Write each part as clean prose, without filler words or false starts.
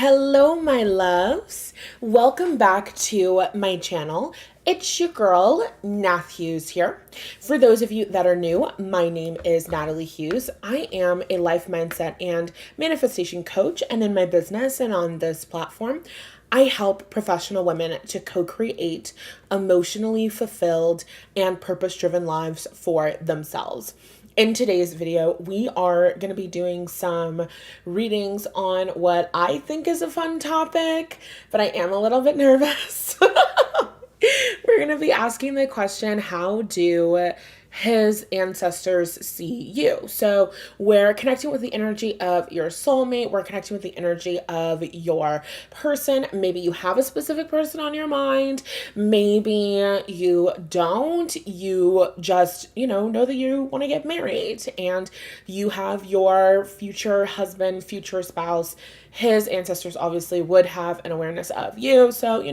Hello, my loves. Welcome back to my channel. It's your girl, Nath Hughes here. For those of you that are new, my name is Natalie Hughes. I am a life mindset and manifestation coach, and in my business and on this platform, I help professional women to co-create emotionally fulfilled and purpose-driven lives for themselves. In today's video, we are going to be doing some readings on what I think is a fun topic, but I am a little bit nervous. We're going to be asking the question, how do his ancestors see you? So we're connecting with the energy of your soulmate. We're connecting with the energy of your person. Maybe you have a specific person on your mind. Maybe you don't. You just, know that you want to get married and you have your future husband, future spouse. His ancestors obviously would have an awareness of you. So,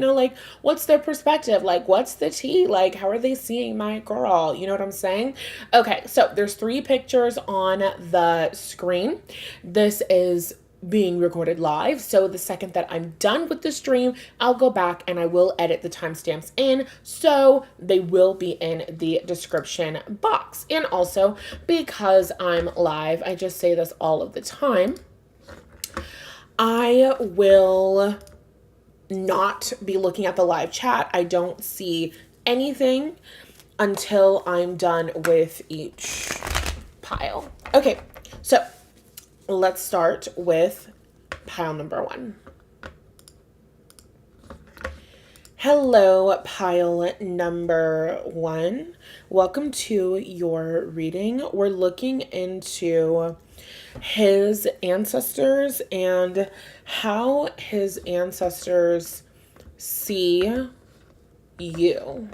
what's their perspective? What's the tea? How are they seeing my girl? You know what I'm saying? Okay, so there's 3 pictures on the screen. This is being recorded live. So the second that I'm done with the stream, I'll go back and I will edit the timestamps in. So they will be in the description box. And also, because I'm live, I just say this all of the time, I will not be looking at the live chat. I don't see anything until I'm done with each pile. Okay, so let's start with pile number 1. Hello, pile number 1. Welcome to your reading. We're looking into his ancestors and how his ancestors see you.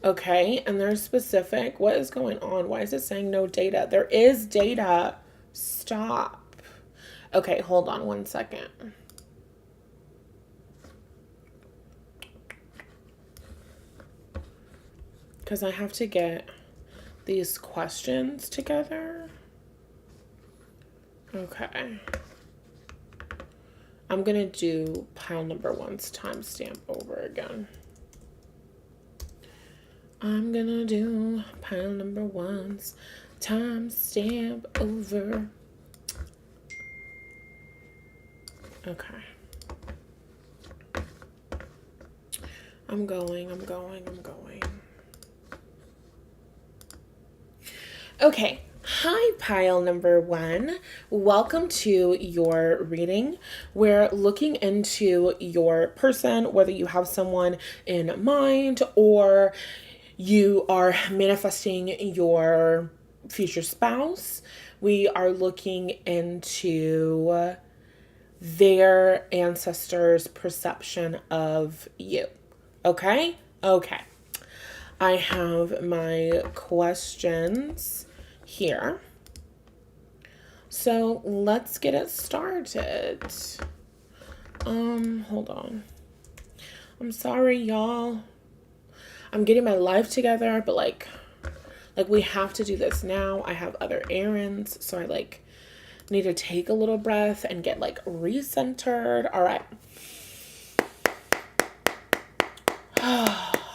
Okay, and they're specific. What is going on? Why is it saying no data? There is data. Stop. Okay, hold on one second. Because I have to get these questions together. Okay. I'm going to do pile number 1's timestamp over again. I'm going to do pile number 1's timestamp over. Okay. I'm going. Okay. Hi, pile number 1. Welcome to your reading. We're looking into your person, whether you have someone in mind or you are manifesting your future spouse. We are looking into their ancestors' perception of you. Okay? Okay. I have my questions here. So let's get it started. Hold on. I'm sorry, y'all. I'm getting my life together, but like we have to do this now. I have other errands, so I need to take a little breath and get recentered. All right.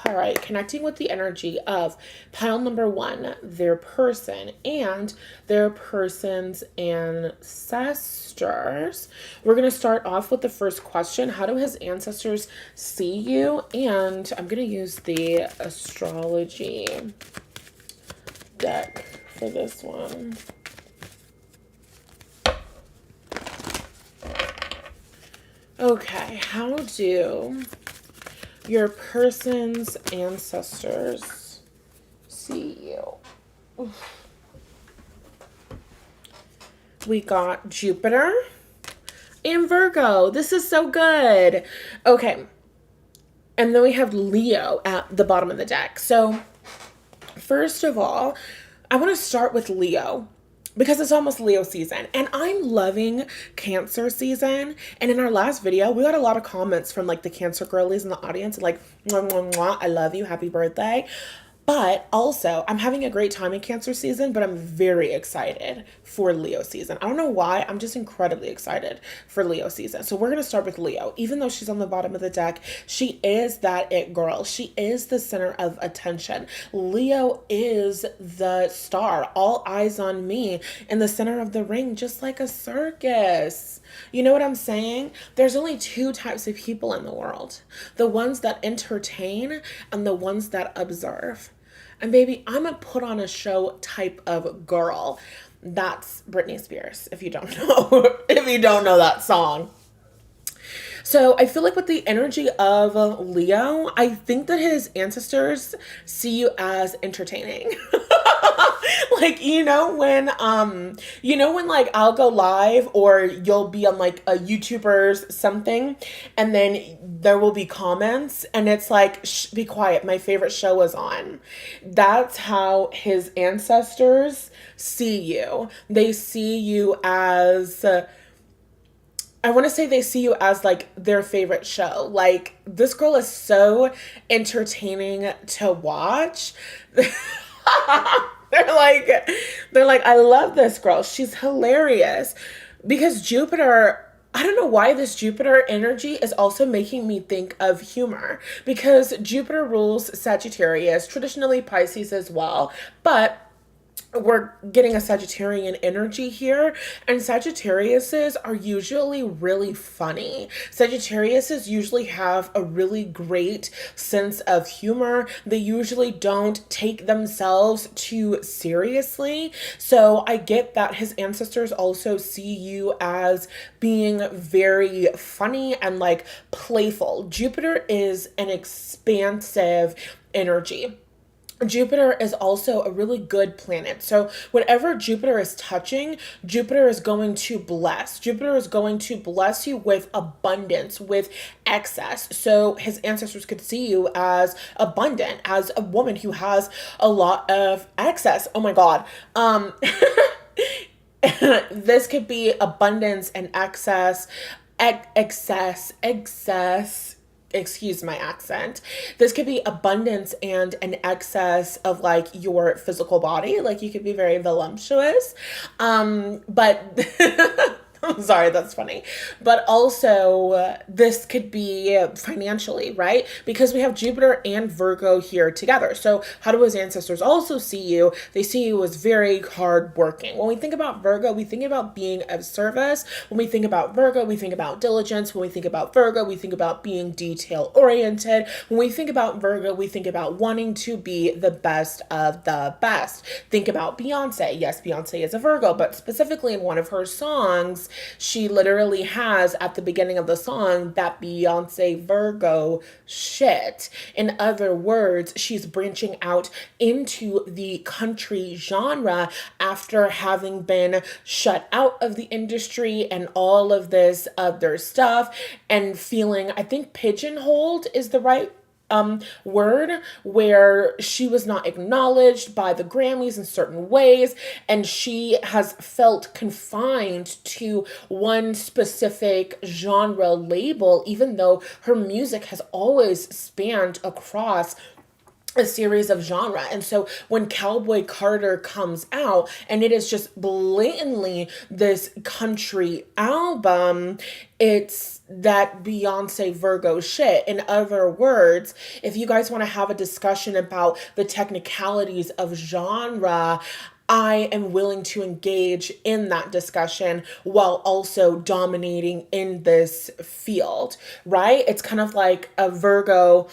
All right, connecting with the energy of pile number 1, their person and their person's ancestors. We're going to start off with the first question. How do his ancestors see you? And I'm going to use the astrology deck for this one. Okay, how do your person's ancestors see you? Oof. We got Jupiter and Virgo. This is so good. Okay. And then we have Leo at the bottom of the deck. So first of all, I want to start with Leo, because it's almost Leo season and I'm loving Cancer season. And in our last video, we got a lot of comments from the Cancer girlies in the audience, mwah, mwah, mwah, I love you, happy birthday. But also, I'm having a great time in Cancer season, but I'm very excited for Leo season. I don't know why, I'm just incredibly excited for Leo season. So we're going to start with Leo. Even though she's on the bottom of the deck, she is that it girl. She is the center of attention. Leo is the star, all eyes on me, in the center of the ring, just like a circus. You know what I'm saying? There's only two types of people in the world: the ones that entertain and the ones that observe. And baby, I'm a put on a show type of girl. That's Britney Spears, if you don't know, if you don't know that song. So I feel like with the energy of Leo, I think that his ancestors see you as entertaining. Like, when like I'll go live or you'll be on like a YouTuber's something, and then there will be comments and it's like, shh, be quiet, my favorite show is on. That's how his ancestors see you. They see you as I want to say they see you as like their favorite show. Like, this girl is so entertaining to watch. They're like, I love this girl. She's hilarious. Because Jupiter, I don't know why this Jupiter energy is also making me think of humor. Because Jupiter rules Sagittarius, traditionally Pisces as well. But we're getting a Sagittarian energy here, and Sagittariuses are usually really funny. Sagittariuses usually have a really great sense of humor. They usually don't take themselves too seriously. So I get that his ancestors also see you as being very funny and like playful. Jupiter is an expansive energy. Jupiter is also a really good planet. So whatever Jupiter is touching, Jupiter is going to bless. Jupiter is going to bless you with abundance, with excess. So his ancestors could see you as abundant, as a woman who has a lot of excess. Oh my God. This could be abundance and excess, excess, excuse my accent. This could be abundance and an excess of like your physical body. Like, you could be very voluptuous. But I'm sorry, that's funny. But also, this could be financially, right? Because we have Jupiter and Virgo here together. So how do his ancestors also see you? They see you as very hardworking. When we think about Virgo, we think about being of service. When we think about Virgo, we think about diligence. When we think about Virgo, we think about being detail oriented. When we think about Virgo, we think about wanting to be the best of the best. Think about Beyonce. Yes, Beyonce is a Virgo, but specifically in one of her songs, she literally has at the beginning of the song that Beyonce Virgo shit. In other words, she's branching out into the country genre after having been shut out of the industry and all of this other stuff, and feeling, I think pigeonholed is the right word, where she was not acknowledged by the Grammys in certain ways, and she has felt confined to one specific genre label, even though her music has always spanned across a series of genre. And so when Cowboy Carter comes out and it is just blatantly this country album, it's that Beyonce Virgo shit. In other words, if you guys want to have a discussion about the technicalities of genre, I am willing to engage in that discussion while also dominating in this field, right? It's kind of like a Virgo,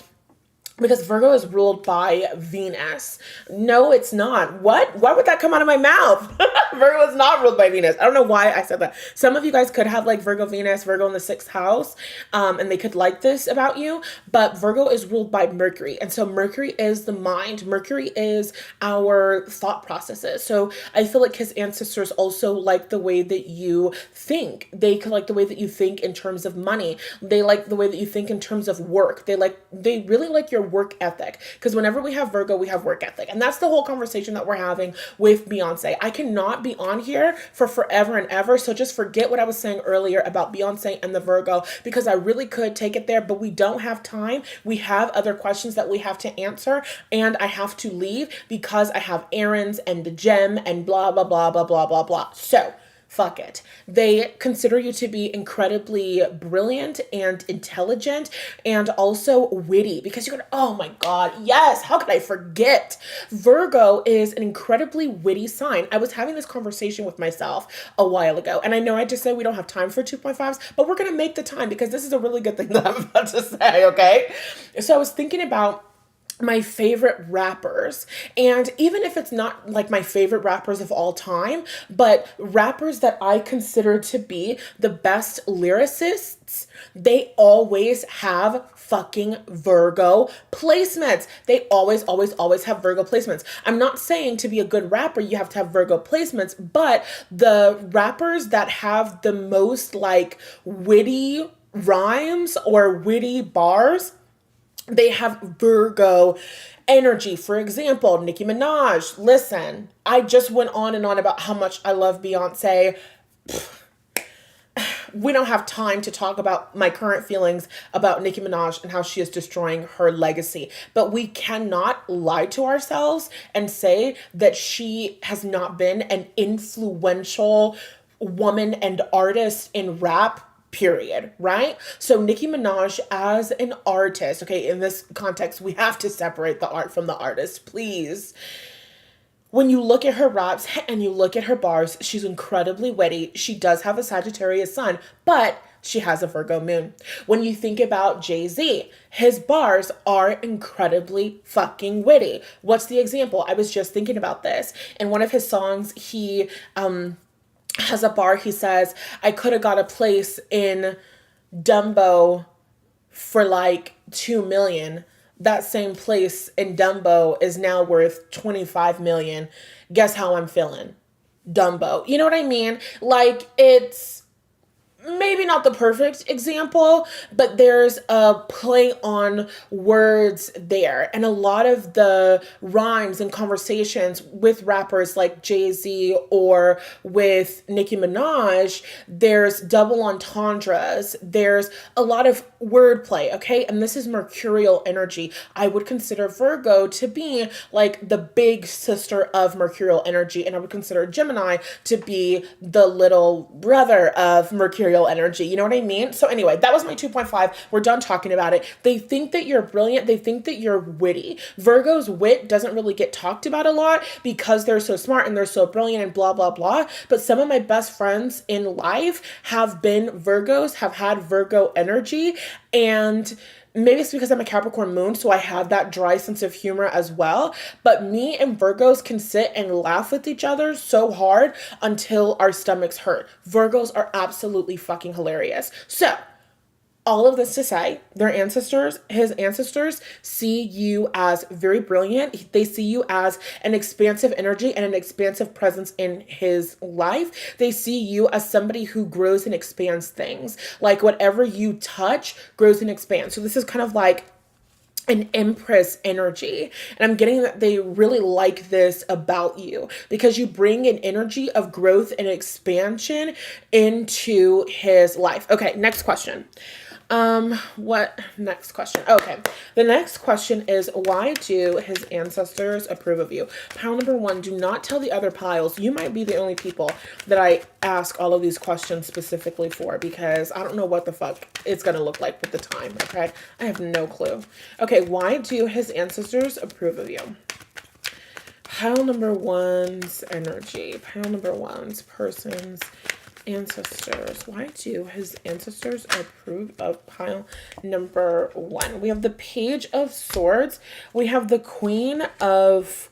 because Virgo is ruled by Venus. No, it's not. What? Why would that come out of my mouth? Virgo is not ruled by Venus. I don't know why I said that. Some of you guys could have like Virgo Venus, Virgo in the 6th house, and they could like this about you, but Virgo is ruled by Mercury. And so Mercury is the mind. Mercury is our thought processes. So I feel like his ancestors also like the way that you think. They could like the way that you think in terms of money. They like the way that you think in terms of work. They really like your work ethic, because whenever we have Virgo, we have work ethic. And that's the whole conversation that we're having with Beyonce. I cannot be be on here for forever and ever. So just forget what I was saying earlier about Beyonce and the Virgo, because I really could take it there, but we don't have time. We have other questions that we have to answer, and I have to leave because I have errands and the gym and blah, blah, blah, blah, blah, blah, blah. So fuck it. They consider you to be incredibly brilliant and intelligent and also witty, because you're gonna, oh my God, yes, how could I forget? Virgo is an incredibly witty sign. I was having this conversation with myself a while ago, and I know I just said we don't have time for 2.5s, but we're gonna make the time because this is a really good thing that I'm about to say, okay? So I was thinking about my favorite rappers, and even if it's not like my favorite rappers of all time, but rappers that I consider to be the best lyricists, they always have fucking Virgo placements. They always, always, always have Virgo placements. I'm not saying to be a good rapper you have to have Virgo placements, but the rappers that have the most like witty rhymes or witty bars, they have Virgo energy. For example, Nicki Minaj. Listen, I just went on and on about how much I love Beyonce. We don't have time to talk about my current feelings about Nicki Minaj and how she is destroying her legacy. But we cannot lie to ourselves and say that she has not been an influential woman and artist in rap, period, right? So Nicki Minaj as an artist, okay, in this context, we have to separate the art from the artist, please. When you look at her raps and you look at her bars, she's incredibly witty. She does have a Sagittarius sun, but she has a Virgo moon. When you think about Jay-Z, his bars are incredibly fucking witty. What's the example? I was just thinking about this. In one of his songs, he has a bar. He says, I could have got a place in Dumbo for like 2 million. That same place in Dumbo is now worth 25 million. Guess how I'm feeling? Dumbo. You know what I mean? Like, it's maybe not the perfect example, but there's a play on words there. And a lot of the rhymes and conversations with rappers like Jay-Z or with Nicki Minaj, there's double entendres. There's a lot of wordplay, okay? And this is mercurial energy. I would consider Virgo to be like the big sister of mercurial energy, and I would consider Gemini to be the little brother of mercurial energy. You know what I mean? So anyway, that was my 2.5. We're done talking about it. They think that you're brilliant. They think that you're witty. Virgo's wit doesn't really get talked about a lot because they're so smart and they're so brilliant and blah, blah, blah. But some of my best friends in life have been Virgos, have had Virgo energy, and maybe it's because I'm a Capricorn moon, so I have that dry sense of humor as well. But me and Virgos can sit and laugh with each other so hard until our stomachs hurt. Virgos are absolutely fucking hilarious. So, all of this to say, his ancestors see you as very brilliant. They see you as an expansive energy and an expansive presence in his life. They see you as somebody who grows and expands things. Like whatever you touch grows and expands. So this is kind of like an empress energy. And I'm getting that they really like this about you because you bring an energy of growth and expansion into his life. Okay, next question. What next question? Okay. The next question is, why do his ancestors approve of you? Pile number 1, do not tell the other piles. You might be the only people that I ask all of these questions specifically for, because I don't know what the fuck it's going to look like with the time. Okay. I have no clue. Okay. Why do his ancestors approve of you? Pile number 1's energy. Pile number 1's person's ancestors. Why do his ancestors approve of pile number 1? We have the Page of Swords. We have the Queen of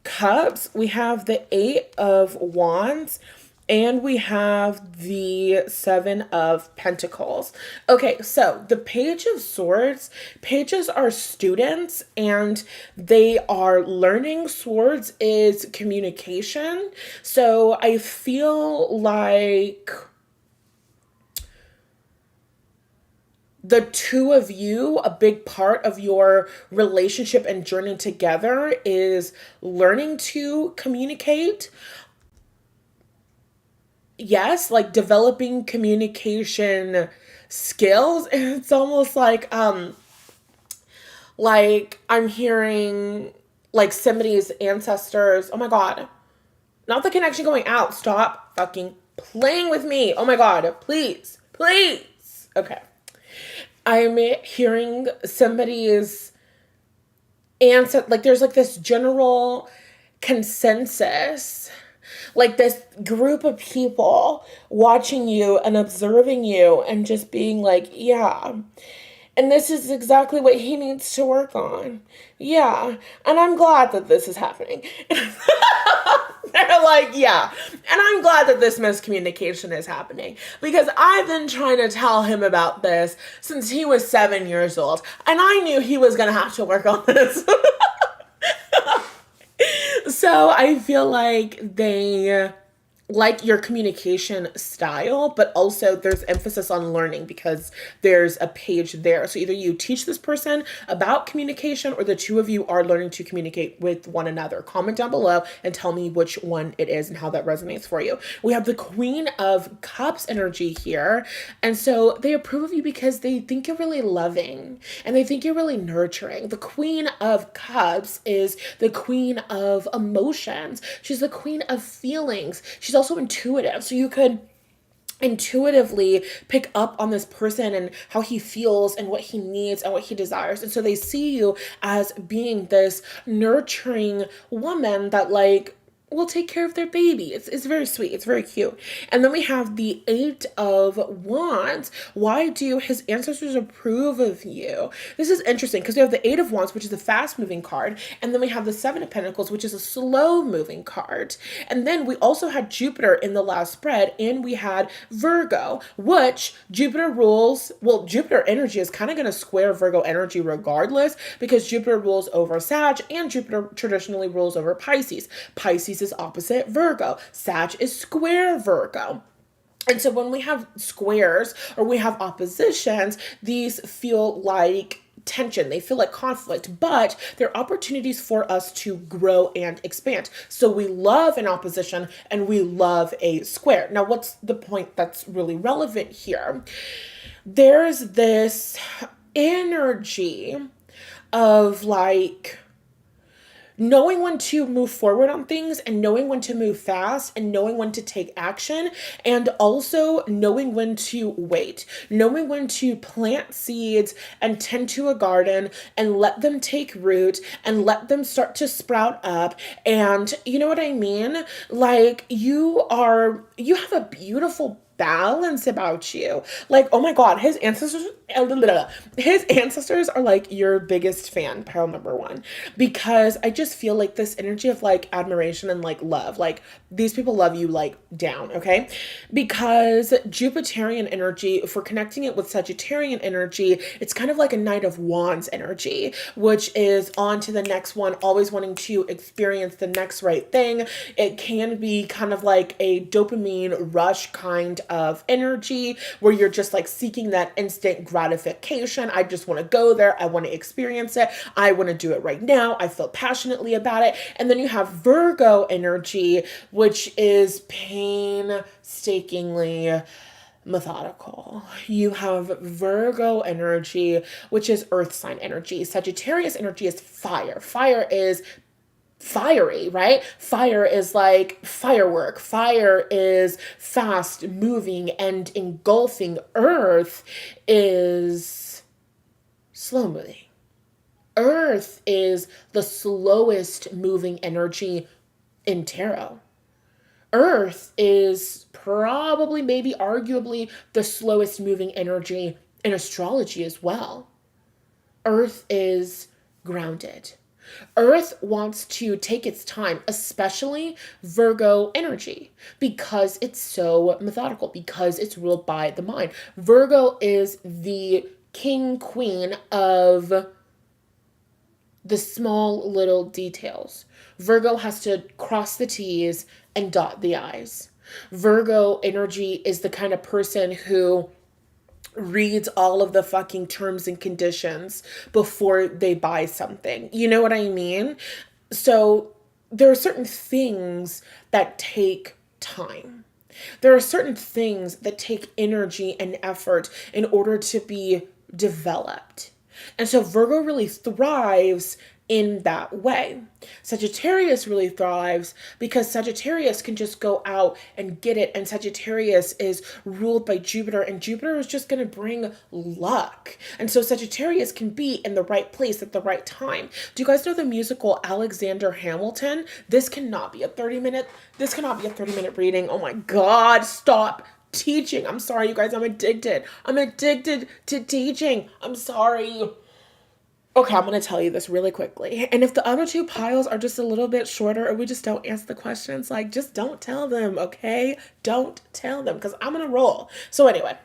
Cups. We have the 8 of Wands. And we have the 7 of Pentacles. Okay, so the Page of Swords, pages are students and they are learning. Swords is communication. So I feel like the two of you, a big part of your relationship and journey together is learning to communicate. yes, like developing communication skills. And it's almost like I'm hearing like somebody's ancestors. Oh my God. Not the connection going out. Stop fucking playing with me. Oh my God. Please. Please. Okay. I'm hearing somebody's ancestor. Like there's like this general consensus, like this group of people watching you and observing you and just being like, yeah. And this is exactly what he needs to work on. Yeah. And I'm glad that this is happening. They're like, yeah. And I'm glad that this miscommunication is happening because I've been trying to tell him about this since he was 7 years old. And I knew he was going to have to work on this. So I feel like they like your communication style, but also there's emphasis on learning because there's a page there. So either you teach this person about communication or the two of you are learning to communicate with one another. Comment down below and tell me which one it is and how that resonates for you. We have the Queen of Cups energy here. And so they approve of you because they think you're really loving and they think you're really nurturing. The Queen of Cups is the queen of emotions. She's the queen of feelings. She's also intuitive. So you could intuitively pick up on this person and how he feels and what he needs and what he desires. And so they see you as being this nurturing woman that like will take care of their baby. It's very sweet. It's very cute. And then we have the Eight of Wands. Why do his ancestors approve of you? This is interesting because we have the Eight of Wands, which is a fast moving card. And then we have the Seven of Pentacles, which is a slow moving card. And then we also had Jupiter in the last spread and we had Virgo, which Jupiter rules. Well, Jupiter energy is kind of going to square Virgo energy regardless because Jupiter rules over Sag and Jupiter traditionally rules over Pisces. Pisces is opposite Virgo. Sag is square Virgo. And so when we have squares or we have oppositions, these feel like tension. They feel like conflict, but they're opportunities for us to grow and expand. So we love an opposition and we love a square. Now, what's the point that's really relevant here? There's this energy of like knowing when to move forward on things and knowing when to move fast and knowing when to take action and also knowing when to wait, knowing when to plant seeds and tend to a garden and let them take root and let them start to sprout up. And you know what I mean? Like you have a beautiful balance about you. Like, oh my God, his ancestors are like your biggest fan, pile number one, because I just feel like this energy of like admiration and like love, like these people love you like down, okay? Because Jupiterian energy, if we're connecting it with Sagittarian energy, it's kind of like a Knight of Wands energy, which is on to the next one, always wanting to experience the next right thing. It can be kind of like a dopamine rush kind of energy where you're just like seeking that instant gratification. I just want to go there. I want to experience it. I want to do it right now. I feel passionately about it. And then you have Virgo energy, which is painstakingly methodical. You have Virgo energy, which is earth sign energy. Sagittarius energy is fire. Fire is fiery, right? Fire is like firework. Fire is fast moving and engulfing. Earth is slow moving. Earth is the slowest moving energy in tarot. Earth is probably, maybe arguably the slowest moving energy in astrology as well. Earth is grounded. Earth wants to take its time, especially Virgo energy, because it's so methodical, because it's ruled by the mind. Virgo is the king, queen of the small little details. Virgo has to cross the T's and dot the I's. Virgo energy is the kind of person who reads all of the fucking terms and conditions before they buy something. You know what I mean? So there are certain things that take time. There are certain things that take energy and effort in order to be developed. And so Virgo really thrives in that way. Sagittarius really thrives because Sagittarius can just go out and get it. And Sagittarius is ruled by Jupiter, and Jupiter is just going to bring luck. And so Sagittarius can be in the right place at the right time. Do you guys know the musical Alexander Hamilton? This cannot be a 30-minute reading. Oh my God, stop teaching. I'm sorry, you guys. I'm addicted to teaching. I'm sorry. Okay, I'm going to tell you this really quickly. And if the other two piles are just a little bit shorter or we just don't answer the questions, like, just don't tell them, okay? Don't tell them because I'm going to roll. So anyway,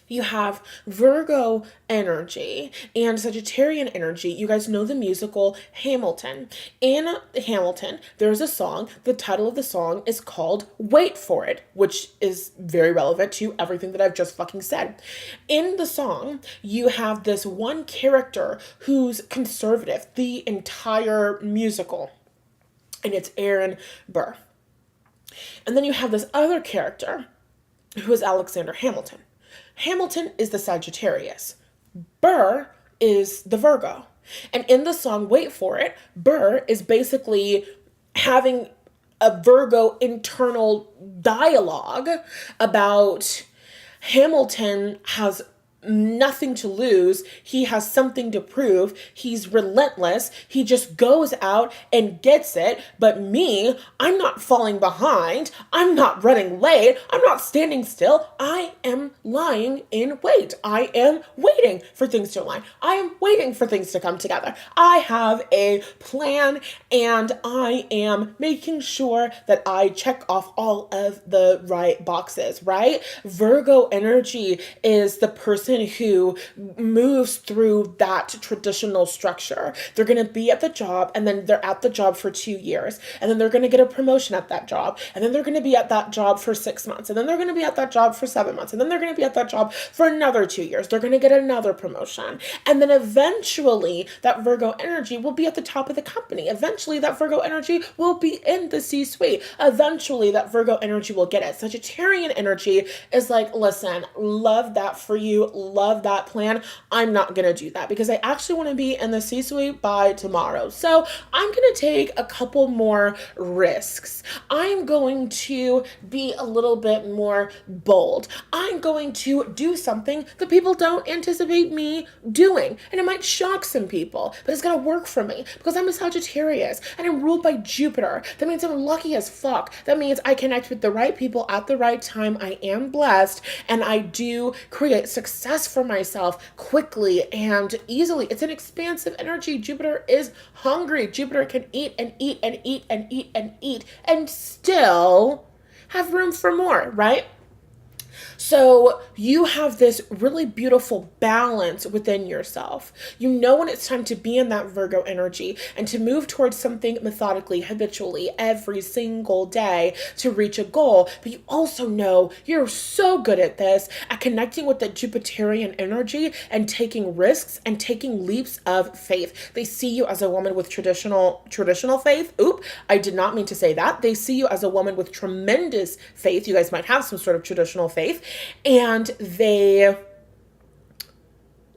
you have Virgo energy and Sagittarian energy. You guys know the musical Hamilton. In Hamilton, there's a song. The title of the song is called Wait For It, which is very relevant to everything that I've just fucking said. In the song, you have this one character who's conservative the entire musical, and it's Aaron Burr. And then you have this other character who is Alexander Hamilton. Hamilton is the Sagittarius. Burr is the Virgo. And in the song Wait For It, Burr is basically having a Virgo internal dialogue about Hamilton has nothing to lose. He has something to prove. He's relentless. He just goes out and gets it. But me, I'm not falling behind. I'm not running late. I'm not standing still. I am lying in wait. I am waiting for things to align. I am waiting for things to come together. I have a plan and I am making sure that I check off all of the right boxes, right? Virgo energy is the person who moves through that traditional structure. They're going to be at the job and then they're at the job for 2 years and then they're going to get a promotion at that job and then they're going to be at that job for 6 months and then they're going to be at that job for 7 months and then they're going to be at that job for another 2 years. They're going to get another promotion and then eventually that Virgo energy will be at the top of the company. Eventually that Virgo energy will be in the C-suite. Eventually that Virgo energy will get it. Sagittarian energy is like, listen, love that for you. Love that plan. I'm not going to do that because I actually want to be in the C-suite by tomorrow. So I'm going to take a couple more risks. I'm going to be a little bit more bold. I'm going to do something that people don't anticipate me doing. And it might shock some people, but it's going to work for me because I'm a Sagittarius and I'm ruled by Jupiter. That means I'm lucky as fuck. That means I connect with the right people at the right time. I am blessed and I do create success for myself quickly and easily. It's an expansive energy. Jupiter is hungry. Jupiter can eat and eat and eat and eat and eat and still have room for more, right? So you have this really beautiful balance within yourself. You know when it's time to be in that Virgo energy and to move towards something methodically, habitually, every single day to reach a goal. But you also know you're so good at this, at connecting with the Jupiterian energy and taking risks and taking leaps of faith. They see you as a woman with traditional faith. Oop, I did not mean to say that. They see you as a woman with tremendous faith. You guys might have some sort of traditional faith. And they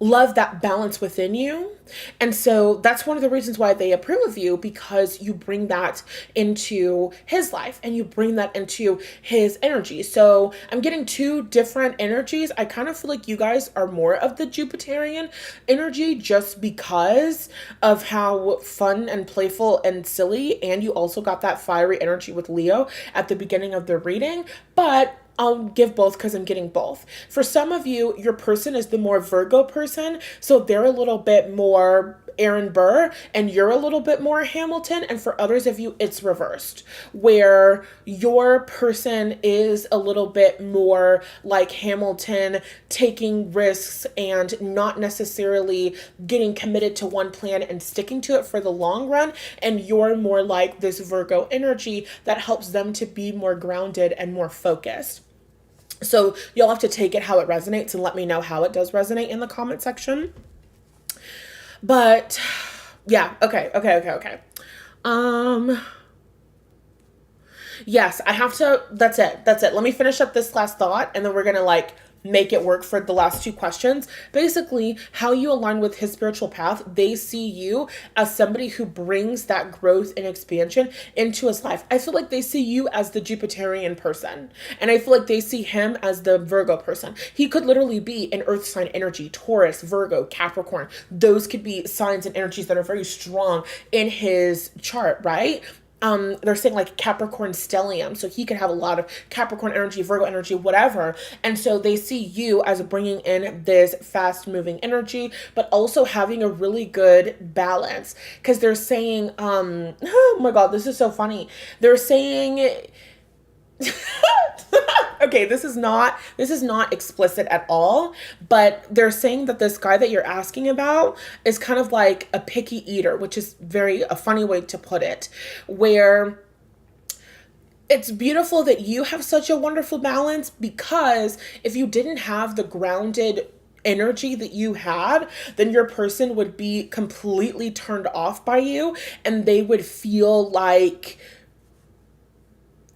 love that balance within you. And so that's one of the reasons why they approve of you, because you bring that into his life and you bring that into his energy. So I'm getting two different energies. I kind of feel like you guys are more of the Jupiterian energy just because of how fun and playful and silly. And you also got that fiery energy with Leo at the beginning of the reading. But I'll give both because I'm getting both. For some of you, your person is the more Virgo person, so they're a little bit more Aaron Burr and you're a little bit more Hamilton. And for others of you, it's reversed, where your person is a little bit more like Hamilton, taking risks and not necessarily getting committed to one plan and sticking to it for the long run. And you're more like this Virgo energy that helps them to be more grounded and more focused. So you'll have to take it how it resonates and let me know how it does resonate in the comment section. But yeah, okay. Yes, I have to. That's it. That's it. Let me finish up this last thought and then we're going to like make it work for the last two questions. Basically, how you align with his spiritual path, they see you as somebody who brings that growth and expansion into his life. I feel like they see you as the Jupiterian person, and I feel like they see him as the Virgo person. He could literally be an earth sign energy, Taurus, Virgo, Capricorn. Those could be signs and energies that are very strong in his chart, right? They're saying like Capricorn stellium, so he could have a lot of Capricorn energy, Virgo energy, whatever. And so they see you as bringing in this fast moving energy, but also having a really good balance, because they're saying oh my god, this is so funny. They're saying okay, this is not explicit at all, but they're saying that this guy that you're asking about is kind of like a picky eater, which is a funny way to put it, where it's beautiful that you have such a wonderful balance, because if you didn't have the grounded energy that you had, then your person would be completely turned off by you, and they would feel like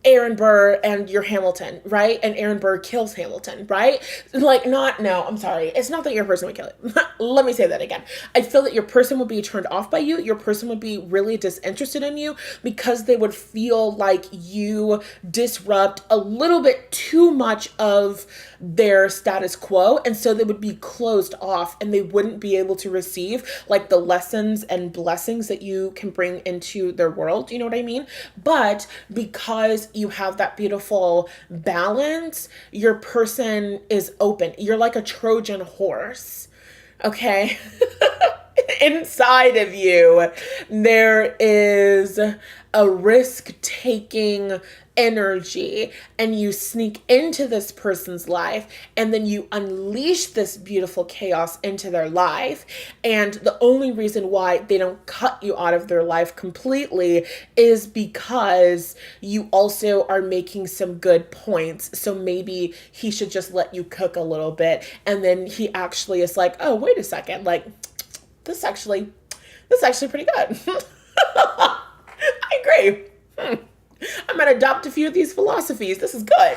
Aaron Burr and you're Hamilton, right? And Aaron Burr kills Hamilton, right? Like, I'm sorry. It's not that your person would kill it. Let me say that again. I feel that your person would be turned off by you. Your person would be really disinterested in you, because they would feel like you disrupt a little bit too much of their status quo. And so they would be closed off, and they wouldn't be able to receive like the lessons and blessings that you can bring into their world. You know what I mean? But because you have that beautiful balance, your person is open. You're like a Trojan horse, okay? Inside of you, there is a risk-taking energy, and you sneak into this person's life, and then you unleash this beautiful chaos into their life. And the only reason why they don't cut you out of their life completely is because you also are making some good points. So maybe he should just let you cook a little bit, and then he actually is like, oh, wait a second, like this actually pretty good. I agree. I'm going to adopt a few of these philosophies. This is good.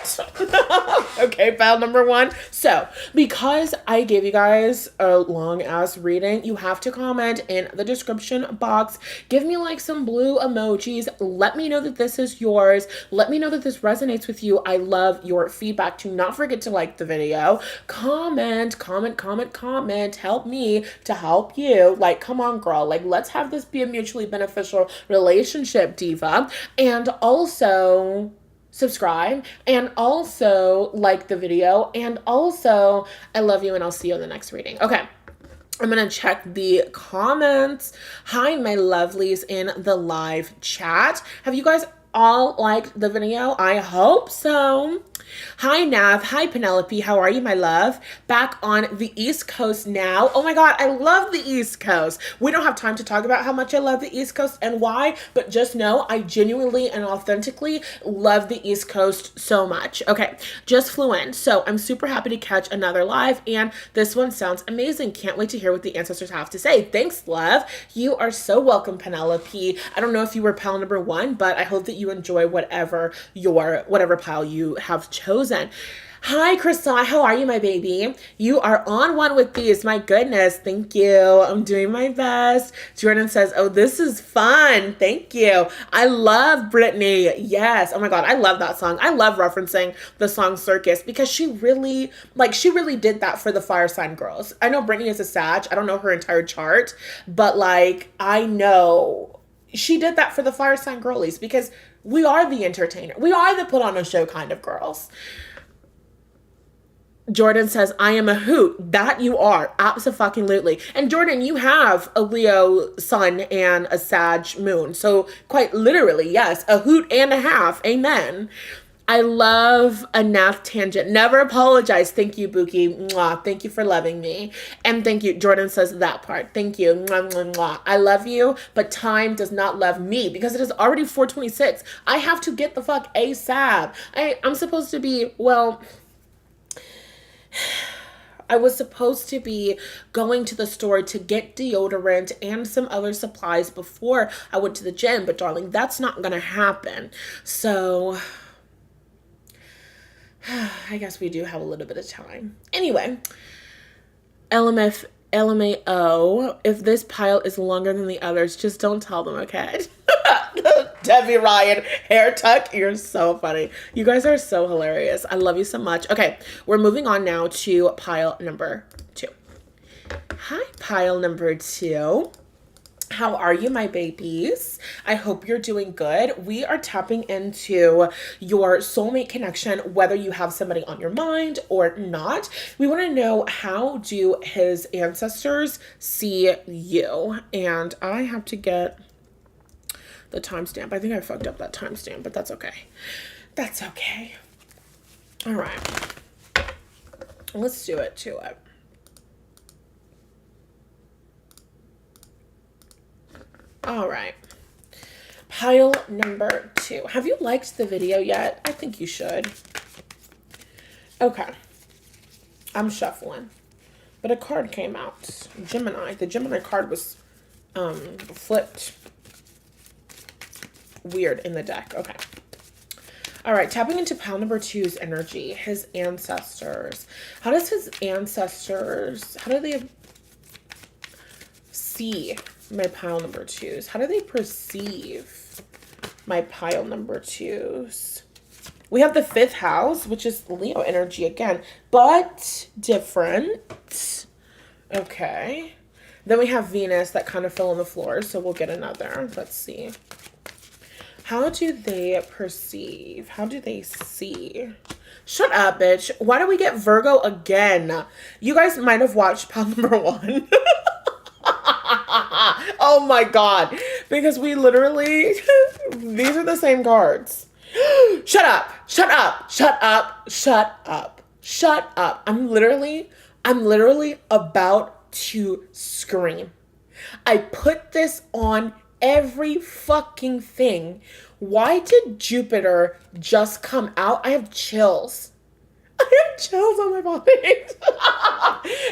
Okay, file number one. So, because I gave you guys a long ass reading, you have to comment in the description box. Give me like some blue emojis. Let me know that this is yours. Let me know that this resonates with you. I love your feedback. Do not forget to like the video. Comment. Help me to help you. Like, come on, girl. Like, let's have this be a mutually beneficial relationship, diva. And also subscribe, and also like the video, and also I love you, and I'll see you in the next reading. Okay, I'm gonna check the comments. Hi, my lovelies in the live chat. Have you guys all liked the video? I hope so. Hi, Nav. Hi, Penelope. How are you, my love? Back on the East Coast now. Oh my God, I love the East Coast. We don't have time to talk about how much I love the East Coast and why, but just know I genuinely and authentically love the East Coast so much. Okay, just flew in, so I'm super happy to catch another live, and this one sounds amazing. Can't wait to hear what the ancestors have to say. Thanks, love. You are so welcome, Penelope. I don't know if you were pile number one, but I hope that you enjoy whatever pile you have chosen. Hi, Krista. How are you, my baby? You are on one with these. My goodness. Thank you. I'm doing my best. Jordan says, oh, this is fun. Thank you. I love Brittany. Yes. Oh my God. I love that song. I love referencing the song Circus, because she really did that for the fire sign girls. I know Brittany is a Sag. I don't know her entire chart, but like, I know she did that for the fire sign girlies, because we are the entertainer. We are the put on a show kind of girls. Jordan says, I am a hoot. That you are. Abso-fucking-lutely. And Jordan, you have a Leo sun and a Sag moon. So quite literally, yes, a hoot and a half. Amen. I love a naff tangent. Never apologize. Thank you, Buki. Mwah. Thank you for loving me. And thank you. Jordan says that part. Thank you. Mwah, mwah, mwah. I love you, but time does not love me, because it is already 4:26. I have to get the fuck ASAP. I'm supposed to be, well, I was supposed to be going to the store to get deodorant and some other supplies before I went to the gym, but darling, that's not gonna happen. So I guess we do have a little bit of time. Anyway, LMAO, if this pile is longer than the others, just don't tell them, okay? Debbie Ryan, hair tuck, you're so funny. You guys are so hilarious. I love you so much. Okay, we're moving on now to pile number 2. Hi, pile number 2. How are you, my babies? I hope you're doing good. We are tapping into your soulmate connection, whether you have somebody on your mind or not. We want to know, how do his ancestors see you? And I have to get the timestamp. I think I fucked up that timestamp, but that's okay. That's okay. All right. Let's do it to it. All right. Pile number 2. Have you liked the video yet? I think you should. Okay. I'm shuffling. But a card came out. Gemini. The Gemini card was flipped weird in the deck. Okay. All right. Tapping into pile number 2's energy. His ancestors. How does his ancestors, how do they see my pile number 2's? How do they perceive my pile number 2's? We have the 5th house, which is Leo energy again, but different. Okay. Then we have Venus that kind of fell on the floor, so we'll get another. Let's see. How do they perceive? How do they see? Shut up, bitch. Why do we get Virgo again? You guys might have watched pile number 1. Oh my God. Because we literally, these are the same cards. Shut up. Shut up. Shut up. Shut up. Shut up. I'm literally about to scream. I put this on every fucking thing. Why did Jupiter just come out? I have chills. I have chills on my body.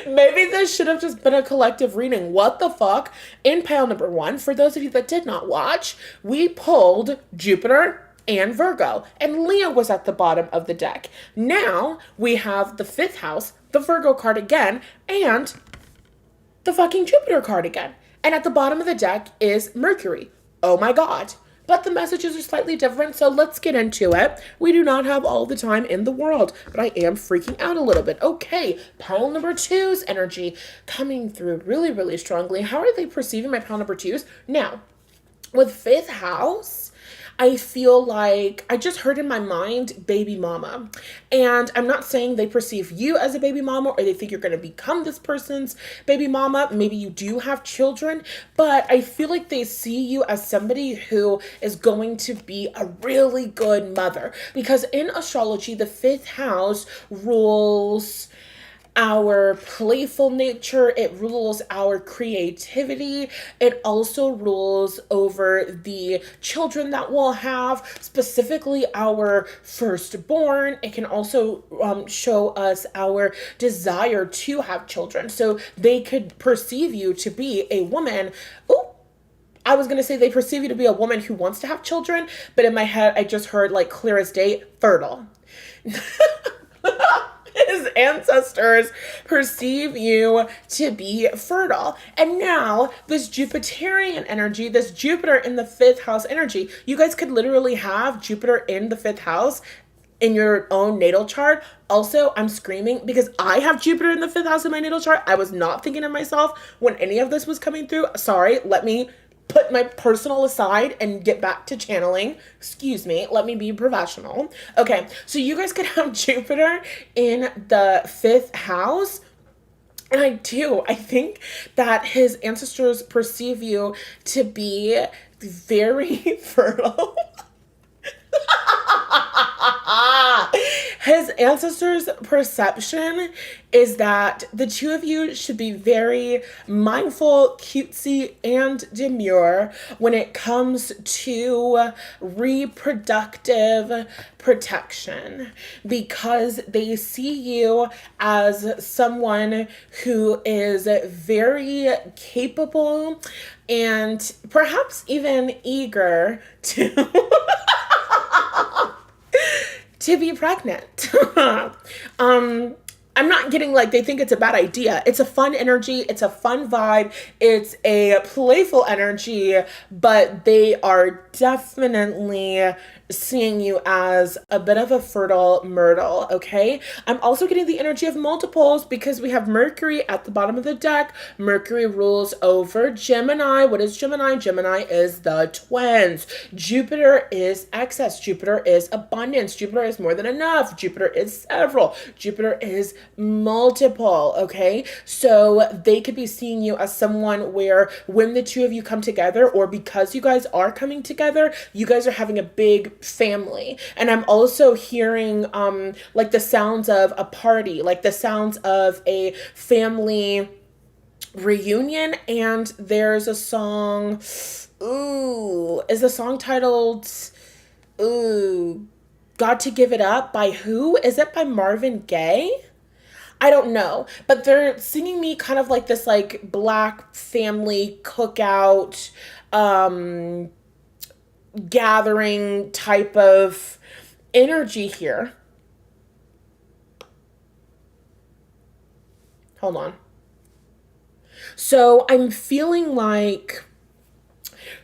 Maybe this should have just been a collective reading. What the fuck? In pile number 1, for those of you that did not watch, we pulled Jupiter and Virgo, and Leo was at the bottom of the deck. Now we have the 5th house, the Virgo card again, and the fucking Jupiter card again. And at the bottom of the deck is Mercury. Oh my God. But the messages are slightly different, so let's get into it. We do not have all the time in the world, but I am freaking out a little bit. Okay, pile number 2's energy coming through really, really strongly. How are they perceiving my pile number 2's? Now, with 5th house, I feel like I just heard in my mind baby mama. And I'm not saying they perceive you as a baby mama or they think you're going to become this person's baby mama. Maybe you do have children, but I feel like they see you as somebody who is going to be a really good mother. Because in astrology, the 5th house rules our playful nature, it rules our creativity, it also rules over the children that we'll have, specifically our firstborn. It can also show us our desire to have children, so they could perceive you to be a woman. I was going to say they perceive you to be a woman who wants to have children, but in my head I just heard, like, clear as day, fertile. His ancestors perceive you to be fertile. And now this Jupiterian energy, this Jupiter in the 5th house energy, you guys could literally have Jupiter in the 5th house in your own natal chart. Also, I'm screaming because I have Jupiter in the 5th house in my natal chart. I was not thinking of myself when any of this was coming through. Sorry, let me put my personal aside and get back to channeling. Excuse me. Let me be professional. Okay, so you guys could have Jupiter in the 5th house. And I do. I think that his ancestors perceive you to be very fertile. His guys, Ancestor's perception is that the two of you should be very mindful, cutesy, and demure when it comes to reproductive protection, because they see you as someone who is very capable and perhaps even eager to to be pregnant. I'm not getting like they think it's a bad idea. It's a fun energy. It's a fun vibe. It's a playful energy, but they are definitely seeing you as a bit of a fertile myrtle, okay? I'm also getting the energy of multiples because we have Mercury at the bottom of the deck. Mercury rules over Gemini. What is Gemini? Gemini is the twins. Jupiter is excess. Jupiter is abundance. Jupiter is more than enough. Jupiter is several. Jupiter is multiple, okay? So they could be seeing you as someone where when the two of you come together, or because you guys are coming together, you guys are having a big family. And I'm also hearing like the sounds of a party, like the sounds of a family reunion. And there's a song, is the song titled Got to Give It Up by who? Is it by Marvin Gaye? I don't know, but they're singing me kind of like this like black family cookout gathering type of energy here. Hold on. So I'm feeling like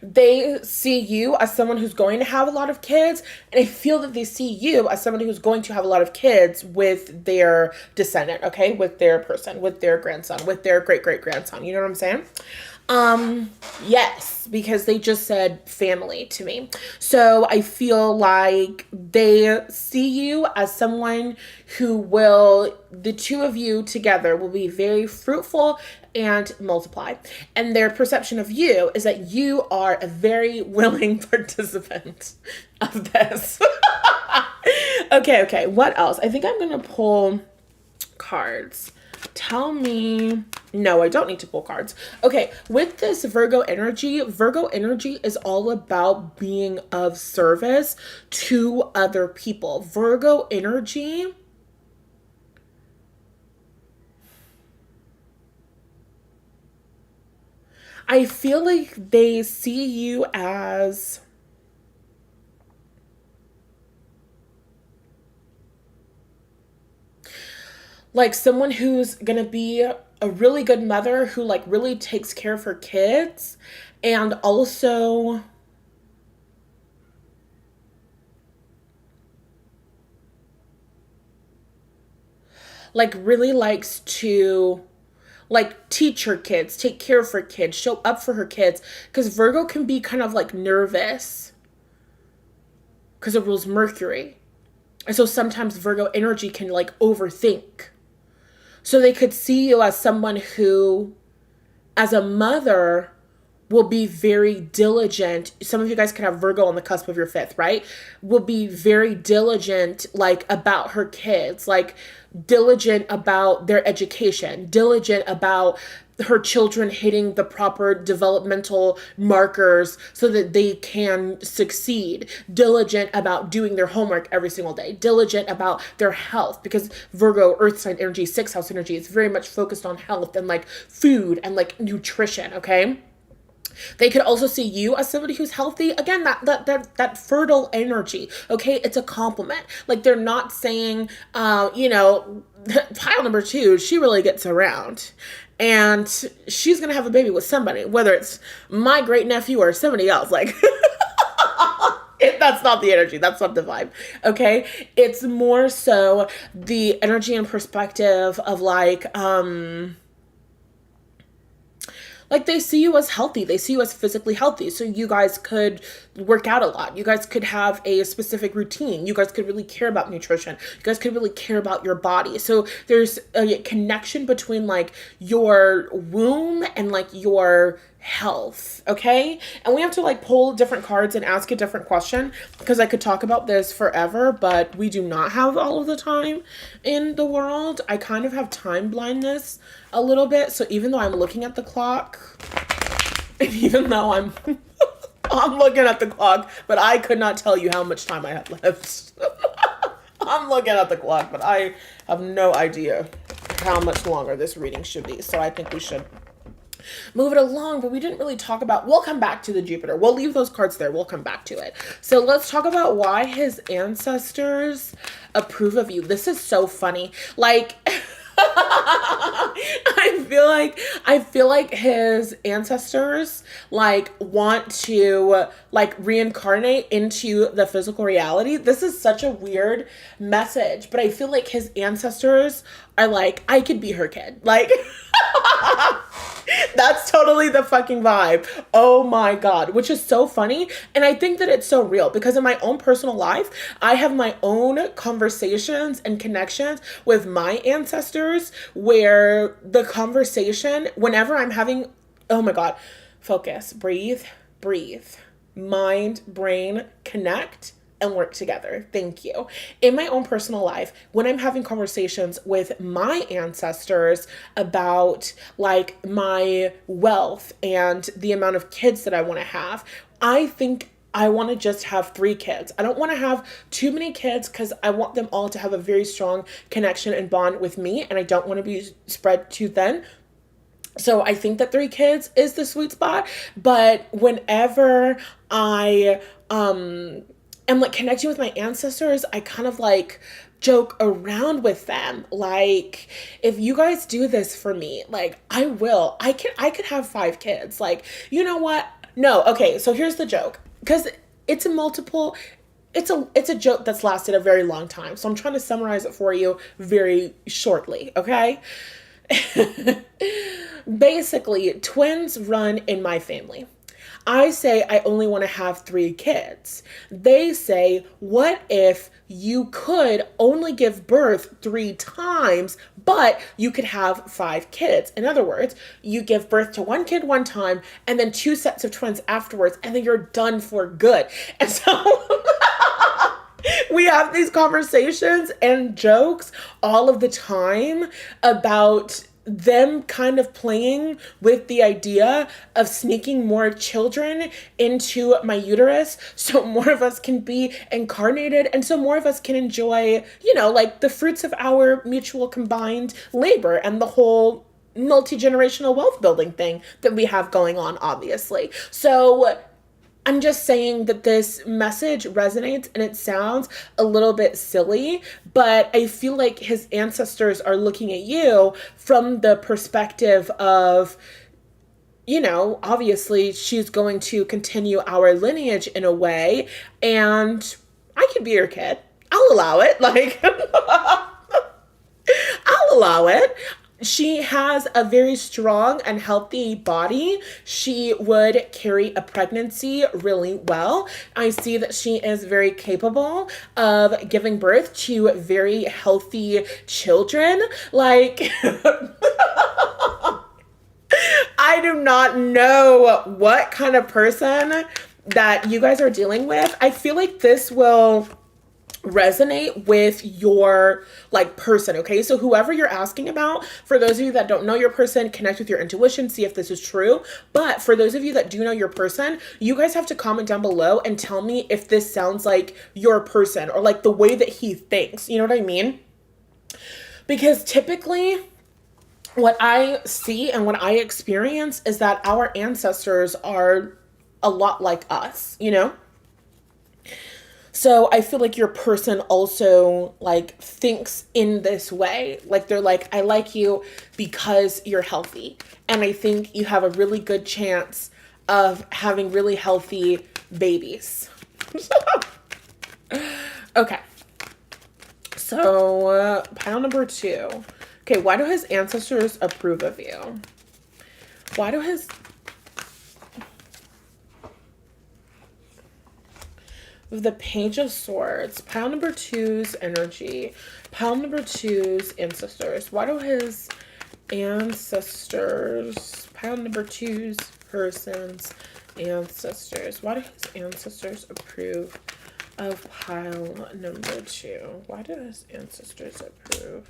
they see you as someone who's going to have a lot of kids, and I feel that they see you as somebody who's going to have a lot of kids with their descendant, okay? With their person, with their grandson, with their great-great-grandson. You know what I'm saying? Yes, because they just said family to me. So I feel like they see you as someone who will, the two of you together will be very fruitful and multiply. And their perception of you is that you are a very willing participant of this. Okay. What else? I think I'm going to pull cards. Tell me. No, I don't need to pull cards. Okay, with this Virgo energy is all about being of service to other people. Virgo energy, I feel like they see you as like someone who's gonna be a really good mother who like really takes care of her kids, and also like really likes to like teach her kids, take care of her kids, show up for her kids, because Virgo can be kind of like nervous because it rules Mercury. And so sometimes Virgo energy can like overthink. So they could see you as someone who, as a mother, will be very diligent. Some of you guys could have Virgo on the cusp of your fifth, right? Will be very diligent, like about her kids, like diligent about their education, diligent about her children hitting the proper developmental markers so that they can succeed, diligent about doing their homework every single day, diligent about their health, because Virgo, earth sign energy, sixth house energy, is very much focused on health and like food and like nutrition, okay? They could also see you as somebody who's healthy. Again, that fertile energy, okay? It's a compliment. Like they're not saying, pile number 2, she really gets around. And she's going to have a baby with somebody, whether it's my great nephew or somebody else. Like, that's not the energy. That's not the vibe. Okay. It's more so the energy and perspective of like they see you as healthy. They see you as physically healthy. So you guys could work out a lot. You guys could have a specific routine. You guys could really care about nutrition. You guys could really care about your body. So there's a connection between like your womb and like your health, okay? And we have to like pull different cards and ask a different question because I could talk about this forever, but we do not have all of the time in the world. I kind of have time blindness a little bit. So even though I'm looking at the clock, and even though I'm looking at the clock, but I could not tell you how much time I had left. I'm looking at the clock, but I have no idea how much longer this reading should be. So I think we should move it along, but we didn't really talk about, we'll come back to the Jupiter. We'll leave those cards there. We'll come back to it. So let's talk about why his ancestors approve of you. This is so funny. Like, I feel like his ancestors like want to like reincarnate into the physical reality. This is such a weird message, but I feel like his ancestors are like, I could be her kid. Like, that's totally the fucking vibe. Oh my God, which is so funny. And I think that it's so real because in my own personal life, I have my own conversations and connections with my ancestors where the conversation, whenever I'm having, oh my God, focus, breathe, mind, brain, connect, and work together. Thank you. In my own personal life, when I'm having conversations with my ancestors about like my wealth and the amount of kids that I want to have, I think I want to just have 3 kids. I don't want to have too many kids because I want them all to have a very strong connection and bond with me, and I don't want to be spread too thin. So I think that 3 kids is the sweet spot. But whenever I am like connecting with my ancestors, I kind of like joke around with them. Like, if you guys do this for me, like I could have 5 kids. Like, you know what? No. Okay. So here's the joke. Because it's a joke that's lasted a very long time. So I'm trying to summarize it for you very shortly. Okay. Basically, twins run in my family. I say I only want to have 3 kids. They say, what if you could only give birth 3 times, but you could have 5 kids? In other words, you give birth to 1 kid 1 time and then 2 sets of twins afterwards, and then you're done for good. And so we have these conversations and jokes all of the time about them kind of playing with the idea of sneaking more children into my uterus so more of us can be incarnated and so more of us can enjoy, you know, like the fruits of our mutual combined labor and the whole multi-generational wealth building thing that we have going on, obviously. So I'm just saying that this message resonates and it sounds a little bit silly, but I feel like his ancestors are looking at you from the perspective of, you know, obviously she's going to continue our lineage in a way, and I could be her kid. I'll allow it. Like, I'll allow it. She has a very strong and healthy body. She would carry a pregnancy really well. I see that she is very capable of giving birth to very healthy children. Like, I do not know what kind of person that you guys are dealing with. I feel like this will resonate with your like person. Okay, so whoever you're asking about, for those of you that don't know your person, connect with your intuition, see if this is true. But for those of you that do know your person, you guys have to comment down below and tell me if this sounds like your person or like the way that he thinks. You know what I mean? Because typically what I see and what I experience is that our ancestors are a lot like us, you know? So I feel like your person also like thinks in this way. Like they're like, I like you because you're healthy. And I think you have a really good chance of having really healthy babies. Okay. So pile number 2. Okay, why do his ancestors approve of you? Why do his... The Page of Swords, pile number 2's energy, pile number 2's ancestors. Why do his ancestors, pile number 2's person's ancestors. Why do his ancestors approve of pile number 2? Why do his ancestors approve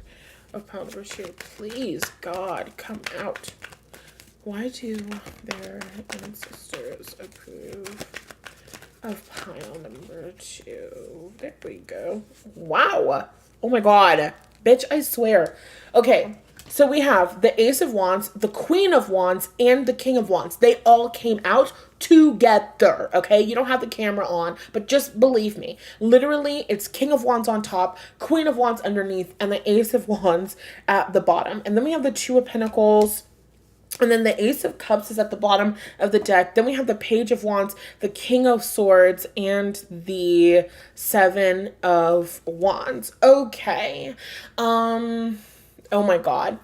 of pile number 2? Please, God, come out. Why do their ancestors approve of pile number 2? There we go. Wow. Oh my God. Bitch, I swear. Okay. So we have the Ace of Wands, the Queen of Wands, and the King of Wands. They all came out together, okay? You don't have the camera on, but just believe me. Literally, it's King of Wands on top, Queen of Wands underneath, and the Ace of Wands at the bottom. And then we have the Two of Pentacles, and then the Ace of Cups is at the bottom of the deck. Then we have the Page of Wands, the King of Swords, and the Seven of Wands. Okay. Oh my God.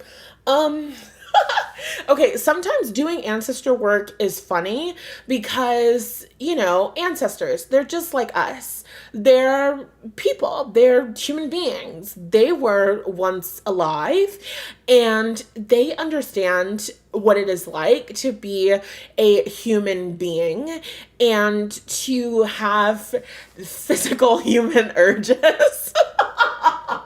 Okay, sometimes doing ancestor work is funny because, you know, ancestors, they're just like us. They're people, they're human beings. They were once alive and they understand what it is like to be a human being and to have physical human urges.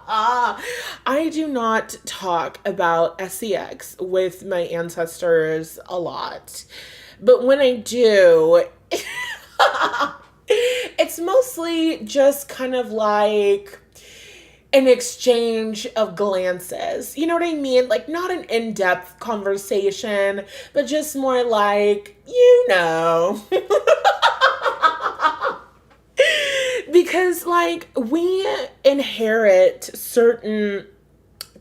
I do not talk about sex with my ancestors a lot, but when I do, it's mostly just kind of like an exchange of glances. You know what I mean? Like not an in-depth conversation, but just more like, you know. Because, like, we inherit certain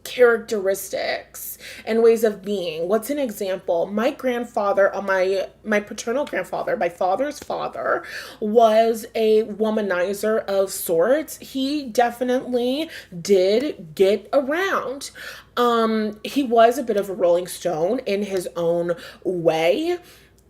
characteristics and ways of being. What's an example? My grandfather, my paternal grandfather, my father's father, was a womanizer of sorts. He definitely did get around. He was a bit of a rolling stone in his own way.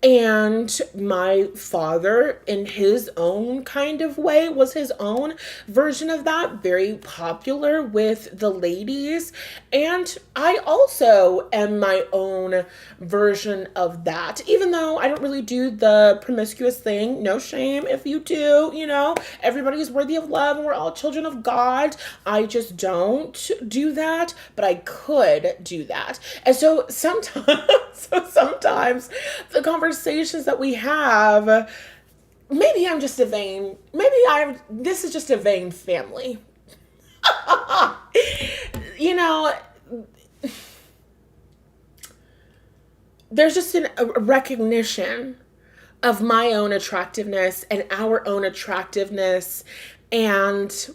And my father, in his own kind of way, was his own version of that, very popular with the ladies. And I also am my own version of that, even though I don't really do the promiscuous thing. No shame if you do, you know, everybody's worthy of love and we're all children of God. I just don't do that, but I could do that. And so sometimes the conversations that we have, maybe this is just a vain family. You know, there's just a recognition of my own attractiveness and our own attractiveness. And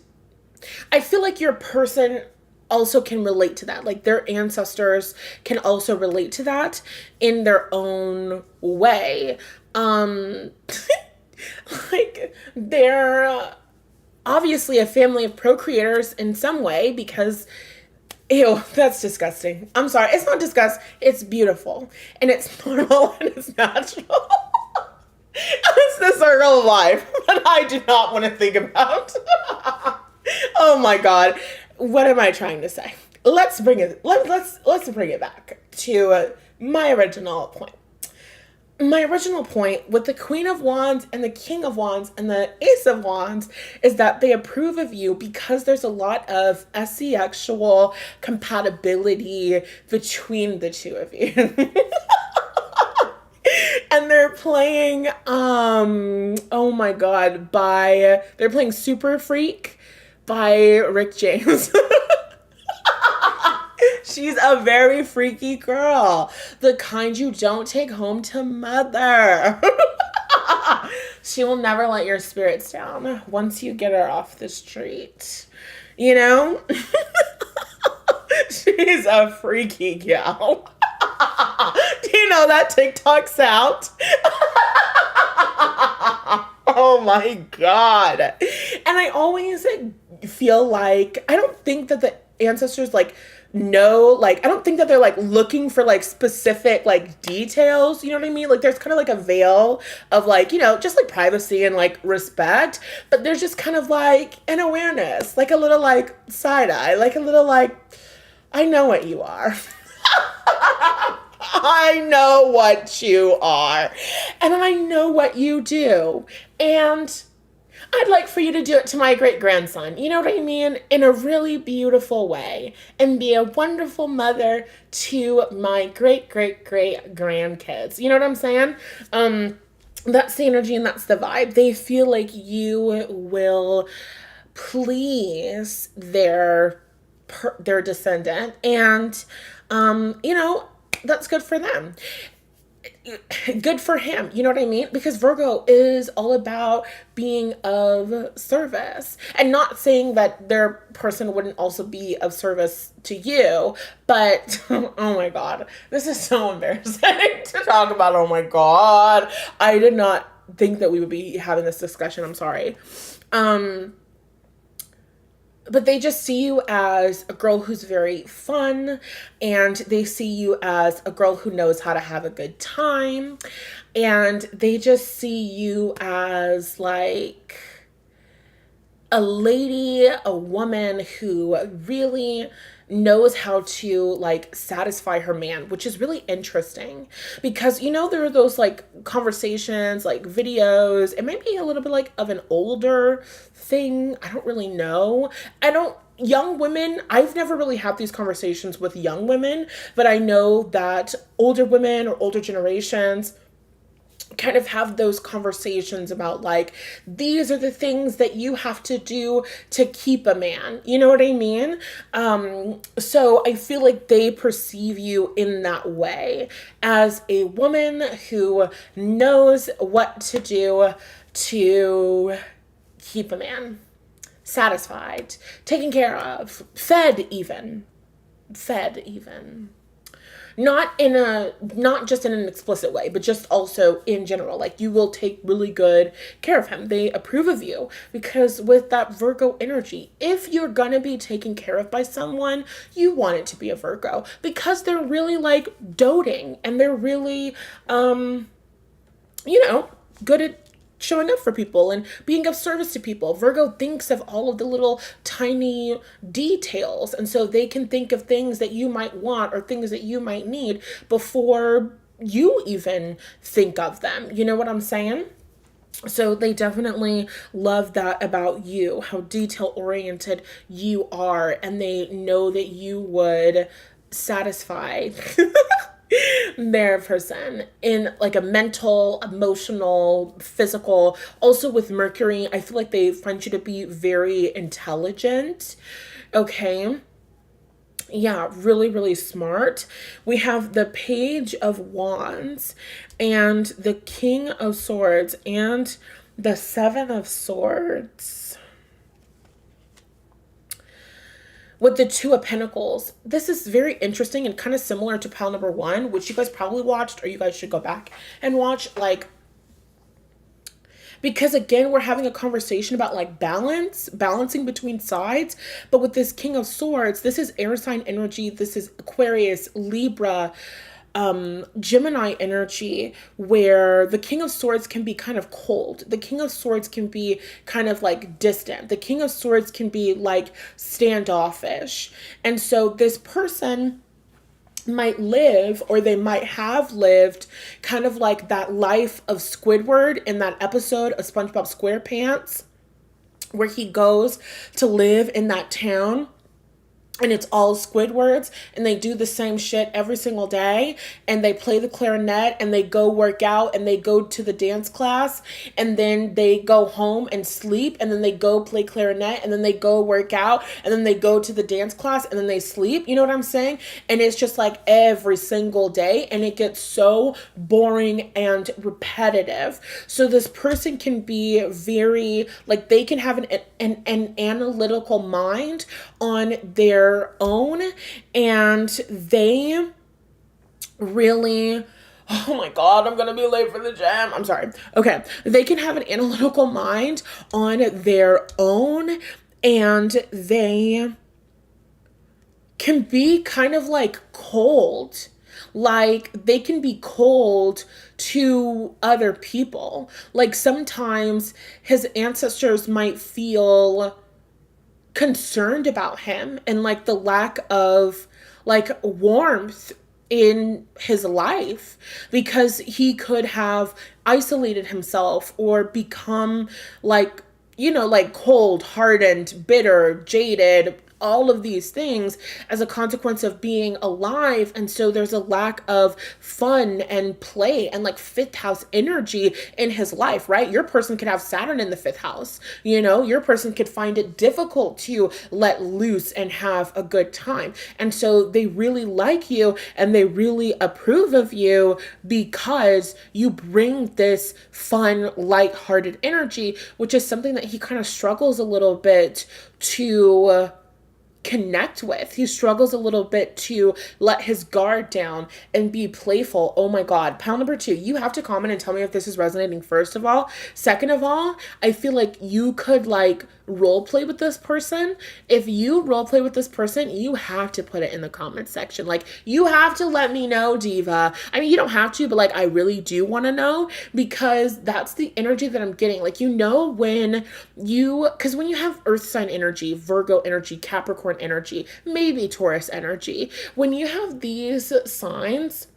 I feel like your person also can relate to that. Like their ancestors can also relate to that in their own way. Like they're obviously a family of procreators in some way because, ew, that's disgusting. I'm sorry. It's not disgusting. It's beautiful and it's normal and it's natural. It's the circle of life that I do not want to think about. Oh my God. What am I trying to say? Let's bring it back to my original point. My original point with the Queen of Wands and the King of Wands and the Ace of Wands is that they approve of you because there's a lot of sexual compatibility between the two of you. And they're playing, oh my God, they're playing Super Freak by Rick James. She's a very freaky girl. The kind you don't take home to mother. She will never let your spirits down once you get her off the street. You know? She's a freaky gal. Do you know that TikTok's out? Oh my God. And I always feel like, I don't think that the ancestors know, I don't think that they're looking for specific details, you know what I mean? There's kind of a veil of just privacy and respect, but there's just kind of an awareness, a little side eye, a little I know what you are. I know what you are, and I know what you do, and I'd like for you to do it to my great grandson. You know what I mean? In a really beautiful way, and be a wonderful mother to my great great great grandkids. You know what I'm saying? That's the energy and that's the vibe. They feel like you will please their descendant, and you know, that's good for them, good for him. You know what I mean? Because Virgo is all about being of service, and not saying that their person wouldn't also be of service to you, but oh my god, this is so embarrassing to talk about. Oh my god, I did not think that we would be having this discussion. I'm sorry. But they just see you as a girl who's very fun, and they see you as a girl who knows how to have a good time, and they just see you as like a lady, a woman who really knows how to like satisfy her man, which is really interesting because, you know, there are those like conversations, like videos. It might be a little bit like of an older thing. I don't really know. Young women, I've never really had these conversations with young women, but I know that older women or older generations kind of have those conversations about like, these are the things that you have to do to keep a man. You know what I mean? So I feel like they perceive you in that way, as a woman who knows what to do to keep a man satisfied, taken care of, fed even. Not just in an explicit way, but just also in general. Like, you will take really good care of him. They approve of you, because with that Virgo energy, if you're gonna be taken care of by someone, you want it to be a Virgo, because they're really like doting, and they're really you know, good at showing up for people and being of service to people. Virgo thinks of all of the little tiny details, and so they can think of things that you might want or things that you might need before you even think of them. You know what I'm saying? So they definitely love that about you, how detail oriented you are, and they know that you would satisfy their person in like a mental, emotional, physical. Also with Mercury, I feel like they find you to be very intelligent. Okay. Yeah, really, really smart. We have the Page of Wands and the King of Swords and the Seven of Swords. With the Two of Pentacles, this is very interesting and kind of similar to pile number one, which you guys probably watched, or you guys should go back and watch. Like, because again, we're having a conversation about like balancing between sides. But with this King of Swords, this is air sign energy. This is Aquarius, Libra, Gemini energy, where the King of Swords can be kind of cold. The King of Swords can be kind of like distant. The King of Swords can be like standoffish. And so this person might live, or they might have lived, kind of like that life of Squidward in that episode of SpongeBob SquarePants, where he goes to live in that town and it's all Squidwards, and they do the same shit every single day, and they play the clarinet, and they go work out, and they go to the dance class, and then they go home and sleep, and then they go play clarinet, and then they go work out, and then they go to the dance class, and then they sleep. You know what I'm saying? And it's just like every single day, and it gets so boring and repetitive. So this person can be very, like, they can have an analytical mind on their own, and they really, oh my god, I'm gonna be late for the gym, I'm sorry. Okay, they can have an analytical mind on their own, and they can be kind of like cold. Like, they can be cold to other people. Like, sometimes his ancestors might feel concerned about him, and like the lack of like warmth in his life, because he could have isolated himself or become like, like cold, hardened, bitter, jaded, all of these things as a consequence of being alive. And so there's a lack of fun and play and like fifth house energy in his life, right? Your person could have Saturn in the fifth house. Your person could find it difficult to let loose and have a good time. And so they really like you and they really approve of you because you bring this fun, lighthearted energy, which is something that he kind of struggles a little bit to connect with. He struggles a little bit to let his guard down and be playful. Oh my God. Pile number 2, you have to comment and tell me if this is resonating, first of all. Second of all, I feel like you could like role play with this person. If you role play with this person, you have to put it in the comment section. Like, you have to let me know, diva. I mean, you don't have to, but like, I really do want to know, because that's the energy that I'm getting. Like, when you have earth sign energy, Virgo energy, Capricorn energy, maybe Taurus energy, when you have these signs,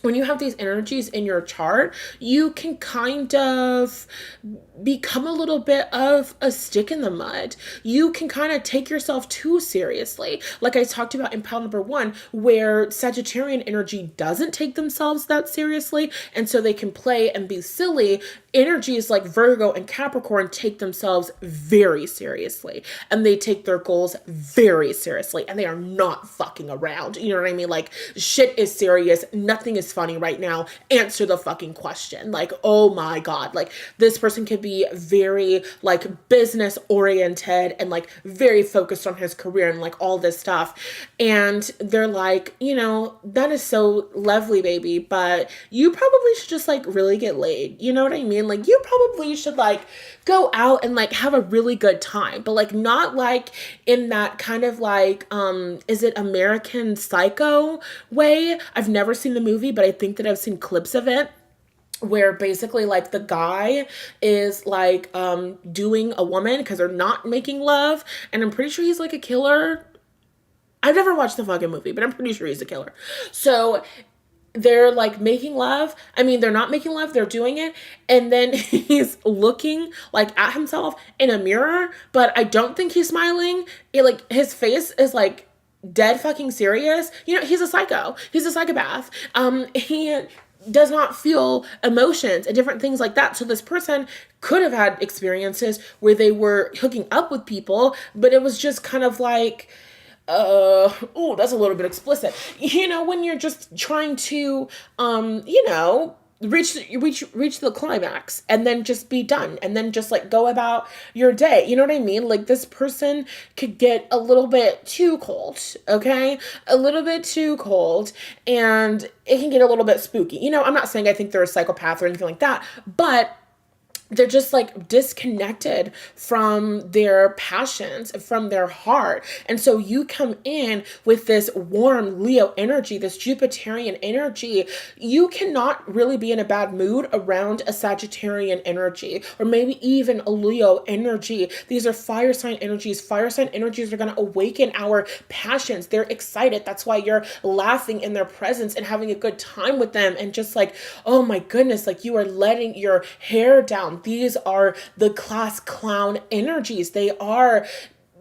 when you have these energies in your chart, you can kind of become a little bit of a stick in the mud. You can kind of take yourself too seriously. Like I talked about in pile number 1, where Sagittarian energy doesn't take themselves that seriously, and so they can play and be silly. Energies like Virgo and Capricorn take themselves very seriously, and they take their goals very seriously, and they are not fucking around. You know what I mean? Like, shit is serious. Nothing is funny right now. Answer the fucking question. Like, oh my God. Like, this person could be very like business oriented and like very focused on his career and like all this stuff. And they're like, that is so lovely, baby, but you probably should just like really get laid. You know what I mean? Like, you probably should like go out and like have a really good time, but like not like in that kind of like, is it American Psycho way? I've never seen the movie, but I think that I've seen clips of it, where basically like the guy is like doing a woman because they're not making love, and I'm pretty sure he's like a killer. I've never watched the fucking movie, but I'm pretty sure he's a killer. So they're like making love. I mean, they're not making love, they're doing it. And then he's looking like at himself in a mirror, but I don't think he's smiling. Like, his face is like dead fucking serious. He's a psycho. He's a psychopath. He does not feel emotions and different things like that. So this person could have had experiences where they were hooking up with people, but it was just kind of like, that's a little bit explicit. When you're just trying to, reach the climax and then just be done and then just like go about your day. You know what I mean? Like, this person could get a little bit too cold, okay? A little bit too cold, and it can get a little bit spooky. I'm not saying I think they're a psychopath or anything like that, but they're just like disconnected from their passions, from their heart. And so you come in with this warm Leo energy, this Jupiterian energy. You cannot really be in a bad mood around a Sagittarian energy, or maybe even a Leo energy. These are fire sign energies. Fire sign energies are going to awaken our passions. They're excited. That's why you're laughing in their presence and having a good time with them. And just like, oh my goodness, like you are letting your hair down. These are the class clown energies. They are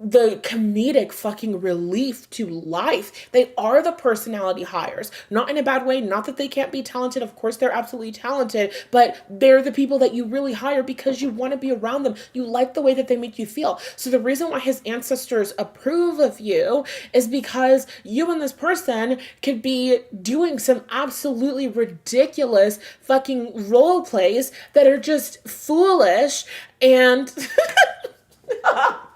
the comedic fucking relief to life. They are the personality hires, not in a bad way. Not that they can't be talented. Of course, they're absolutely talented, but they're the people that you really hire because you want to be around them. You like the way that they make you feel. So the reason why his ancestors approve of you is because you and this person could be doing some absolutely ridiculous fucking role plays that are just foolish and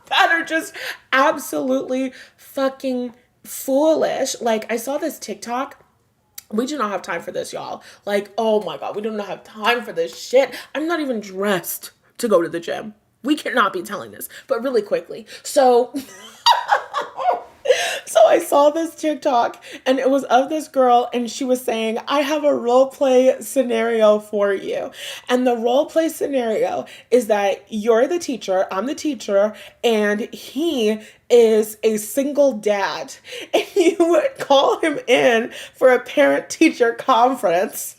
that are just absolutely fucking foolish. Like, I saw this TikTok. We do not have time for this, y'all. Like, oh my God, we do not have time for this shit. I'm not even dressed to go to the gym. We cannot be telling this, but really quickly. So I saw this TikTok, and it was of this girl, and she was saying, I have a role play scenario for you. And the role play scenario is that you're the teacher, I'm the teacher, and he is a single dad. And you call him in for a parent-teacher conference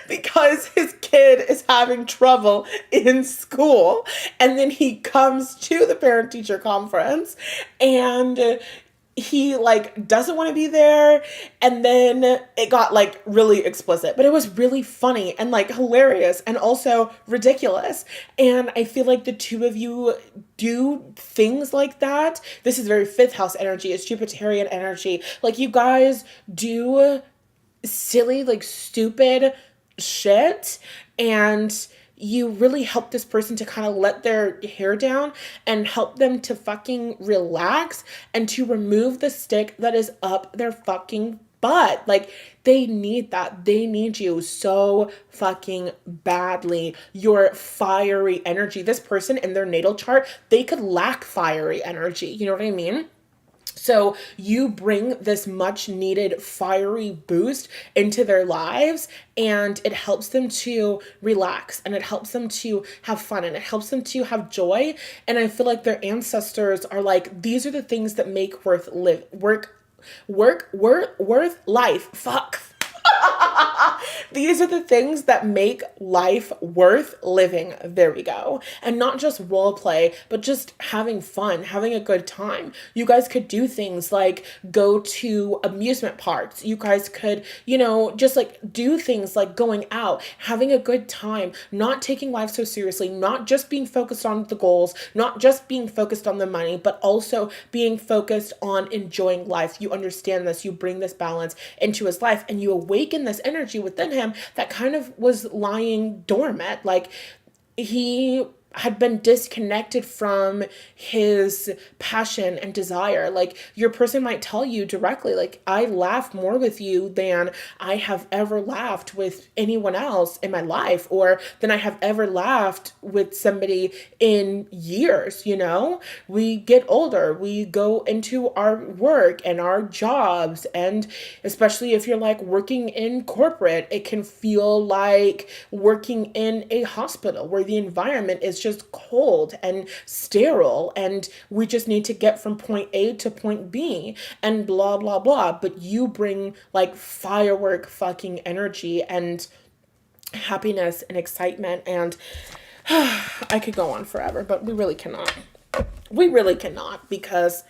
because his kid is having trouble in school. And then he comes to the parent-teacher conference and he like doesn't want to be there, and then it got like really explicit, but it was really funny and like hilarious and also ridiculous. And I feel like the two of you do things like that. This is very fifth house energy. It's Jupiterian energy. Like you guys do silly, like stupid shit, and you really help this person to kind of let their hair down and help them to fucking relax and to remove the stick that is up their fucking butt. Like they need that. They need you so fucking badly. Your fiery energy. This person in their natal chart, they could lack fiery energy. You know what I mean? So you bring this much needed fiery boost into their lives, and it helps them to relax, and it helps them to have fun, and it helps them to have joy. And I feel like their ancestors are like, these are the things that make worth life. Fuck. These are the things that make life worth living. There we go. And not just role play, but just having fun, having a good time. You guys could do things like go to amusement parks. You guys could, you know, just like do things like going out, having a good time, not taking life so seriously, not just being focused on the goals, not just being focused on the money, but also being focused on enjoying life. You understand this. You bring this balance into his life, and you awaken this energy within him that kind of was lying dormant. Like he had been disconnected from his passion and desire. Like your person might tell you directly, like, I laugh more with you than I have ever laughed with anyone else in my life, or than I have ever laughed with somebody in years. You know, we get older, we go into our work and our jobs, and especially if you're like working in corporate, it can feel like working in a hospital where the environment is just cold and sterile, and we just need to get from point A to point B and blah blah blah. But you bring like firework fucking energy and happiness and excitement, and I could go on forever, but we really cannot. We really cannot, because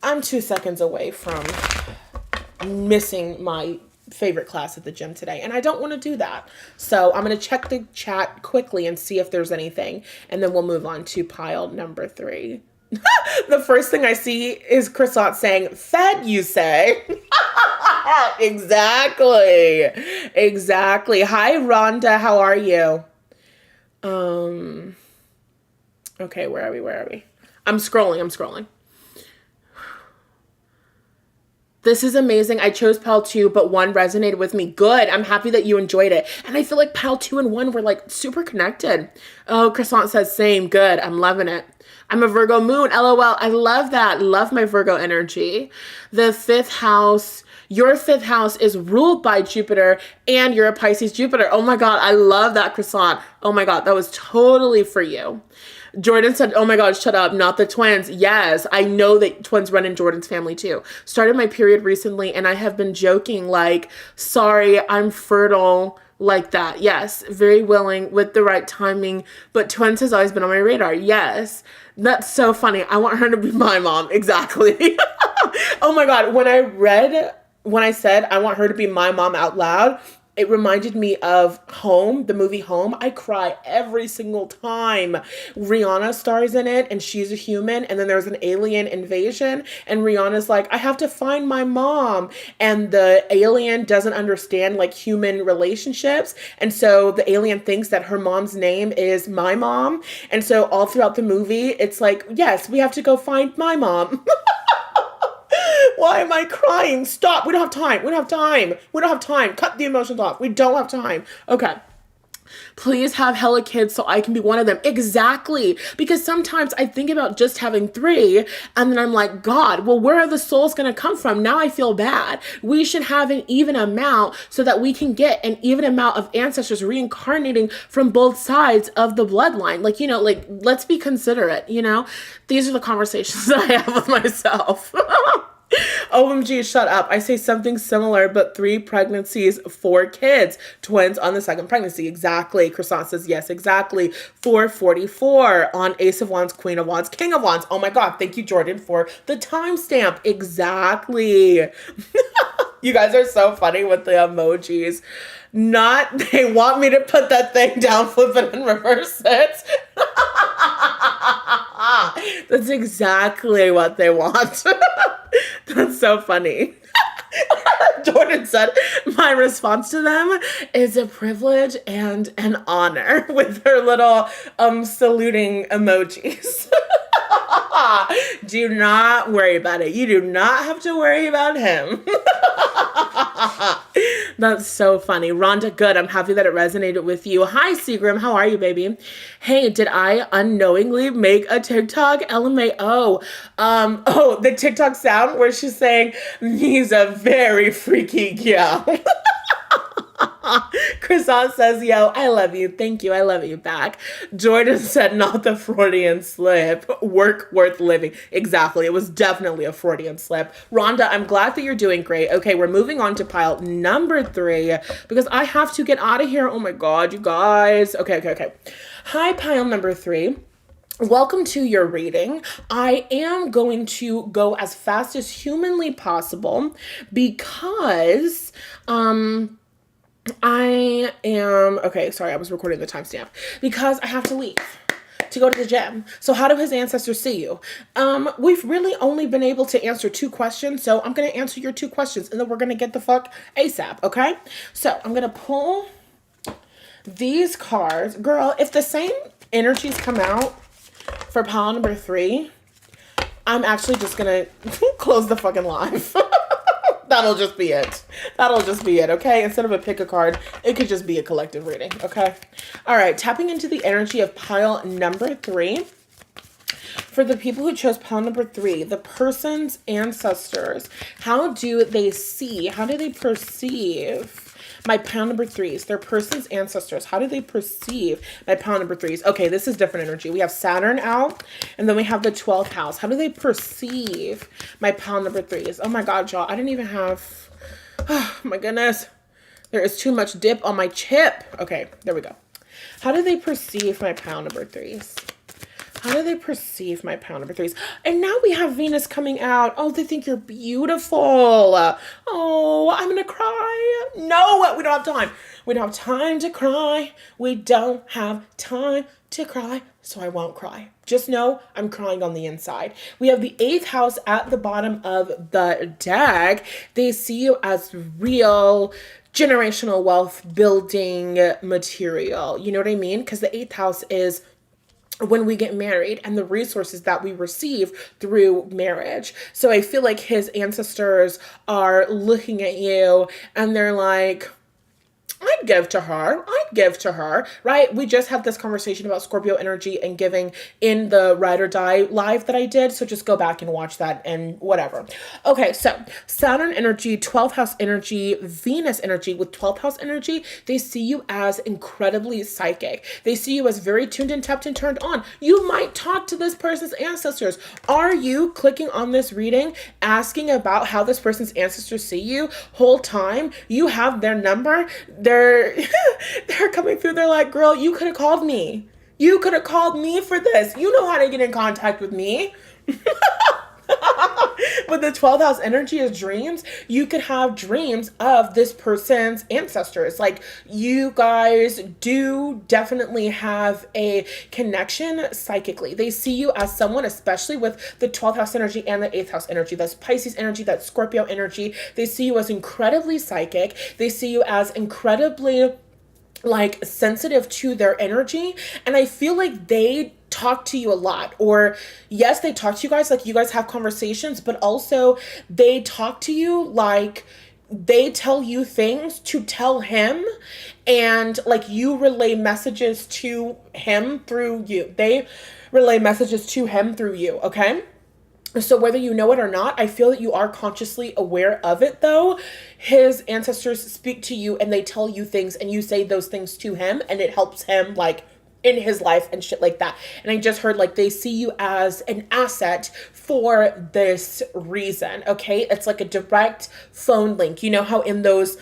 I'm 2 seconds away from missing my favorite class at the gym today, and I don't want to do that. So I'm going to check the chat quickly and see if there's anything, and then we'll move on to pile number 3. The first thing I see is Croissant saying, "Fed, you say?" Exactly. Hi, Rhonda. How are you? Okay, where are we? I'm scrolling. This is amazing. I chose pile 2, but 1 resonated with me. Good. I'm happy that you enjoyed it. And I feel like pile 2 and 1 were like super connected. Oh, Croissant says same. Good. I'm loving it. I'm a Virgo moon. LOL. I love that. Love my Virgo energy. The 5th house, your 5th house is ruled by Jupiter, and you're a Pisces Jupiter. Oh my God. I love that, Croissant. Oh my God. That was totally for you. Jordan said, oh my God, shut up, not the twins. Yes, I know that twins run in Jordan's family too. Started my period recently, and I have been joking like, sorry, I'm fertile, like that. Yes, very willing with the right timing, but twins has always been on my radar. Yes, that's so funny. I want her to be my mom. Exactly. Oh my God, when I said I want her to be my mom out loud, it reminded me of Home, the movie Home. I cry every single time. Rihanna stars in it, and she's a human, and then there's an alien invasion, and Rihanna's like, I have to find my mom, and the alien doesn't understand like human relationships, and so the alien thinks that her mom's name is my mom, and so all throughout the movie, it's like, yes, we have to go find my mom. Why am I crying? Stop. We don't have time. Cut the emotions off. We don't have time. Okay. Please have hella kids so I can be one of them. Exactly. Because sometimes I think about just having 3, and then I'm like, God, well, where are the souls going to come from? Now I feel bad. We should have an even amount so that we can get an even amount of ancestors reincarnating from both sides of the bloodline. Like, you know, like, let's be considerate, you know? These are the conversations that I have with myself. OMG, shut up. I say something similar, but 3 pregnancies, 4 kids. Twins on the 2nd pregnancy. Exactly. Croissant says yes, exactly. 444 on Ace of Wands, Queen of Wands, King of Wands. Oh my God. Thank you, Jordan, for the timestamp. Exactly. You guys are so funny with the emojis. Not, they want me to put that thing down, flip it, and reverse it. That's exactly what they want. That's so funny. Jordan said, my response to them is a privilege and an honor, with her little saluting emojis. Do not worry about it. You do not have to worry about him. That's so funny. Rhonda, good. I'm happy that it resonated with you. Hi, Seagram. How are you, baby? Hey, did I unknowingly make a TikTok? LMAO. The TikTok sound where she's saying, he's a very freaky gal. Croissant says, yo, I love you. Thank you. I love you back. Jordan said, not the Freudian slip. Work worth living. Exactly. It was definitely a Freudian slip. Rhonda, I'm glad that you're doing great. Okay, we're moving on to pile number 3 because I have to get out of here. Oh my God, you guys. Okay. Hi, pile number 3. Welcome to your reading. I am going to go as fast as humanly possible because, I was recording the timestamp because I have to leave to go to the gym. So how do his ancestors see you? We've really only been able to answer 2 questions. So I'm going to answer your 2 questions and then we're going to get the fuck ASAP. Okay. So I'm going to pull these cards. Girl, if the same energies come out for pile number 3, I'm actually just going to close the fucking live. That'll just be it, okay? Instead of a pick a card, it could just be a collective reading, okay? All right, tapping into the energy of pile number 3. For the people who chose pile number 3, the person's ancestors, how do they see, how do they perceive my pile number 3s, their person's ancestors? How do they perceive my pile number 3s? Okay, this is different energy. We have Saturn out, and then we have the 12th house. How do they perceive my pile number 3s? Oh my God, y'all, I didn't even have, oh my goodness. There is too much dip on my chip. Okay, there we go. How do they perceive my pile number 3s? How do they perceive my pile number 3s? And now we have Venus coming out. Oh, they think you're beautiful. Oh, I'm going to cry. No, we don't have time. We don't have time to cry. We don't have time to cry. So I won't cry. Just know I'm crying on the inside. We have the 8th house at the bottom of the deck. They see you as real generational wealth building material. You know what I mean? Because the 8th house is when we get married and the resources that we receive through marriage. So I feel like his ancestors are looking at you and they're like, I'd give to her, right? We just had this conversation about Scorpio energy and giving in the Ride or Die live that I did. So just go back and watch that and whatever. Okay, so Saturn energy, 12th house energy, Venus energy. With 12th house energy, they see you as incredibly psychic. They see you as very tuned and tapped and turned on. You might talk to this person's ancestors. Are you clicking on this reading, asking about how this person's ancestors see you? Whole time you have their number. They're coming through. They're like, girl, you could have called me. You could have called me for this. You know how to get in contact with me. But the 12th house energy is dreams. You could have dreams of this person's ancestors. Like, you guys do definitely have a connection psychically. They see you as someone, especially with the 12th house energy and the 8th house energy. That's Pisces energy, that's Scorpio energy. They see you as incredibly psychic. They see you as incredibly like sensitive to their energy. And I feel like they talk to you a lot, or yes, they talk to you guys, like you guys have conversations, but also they talk to you like they tell you things to tell him, and like you relay messages to him through you. They relay messages to him through you, okay? So whether you know it or not, I feel that you are consciously aware of it though. His ancestors speak to you and they tell you things and you say those things to him, and it helps him like in his life and shit like that. And I just heard like they see you as an asset for this reason. Okay, it's like a direct phone link. You know how in those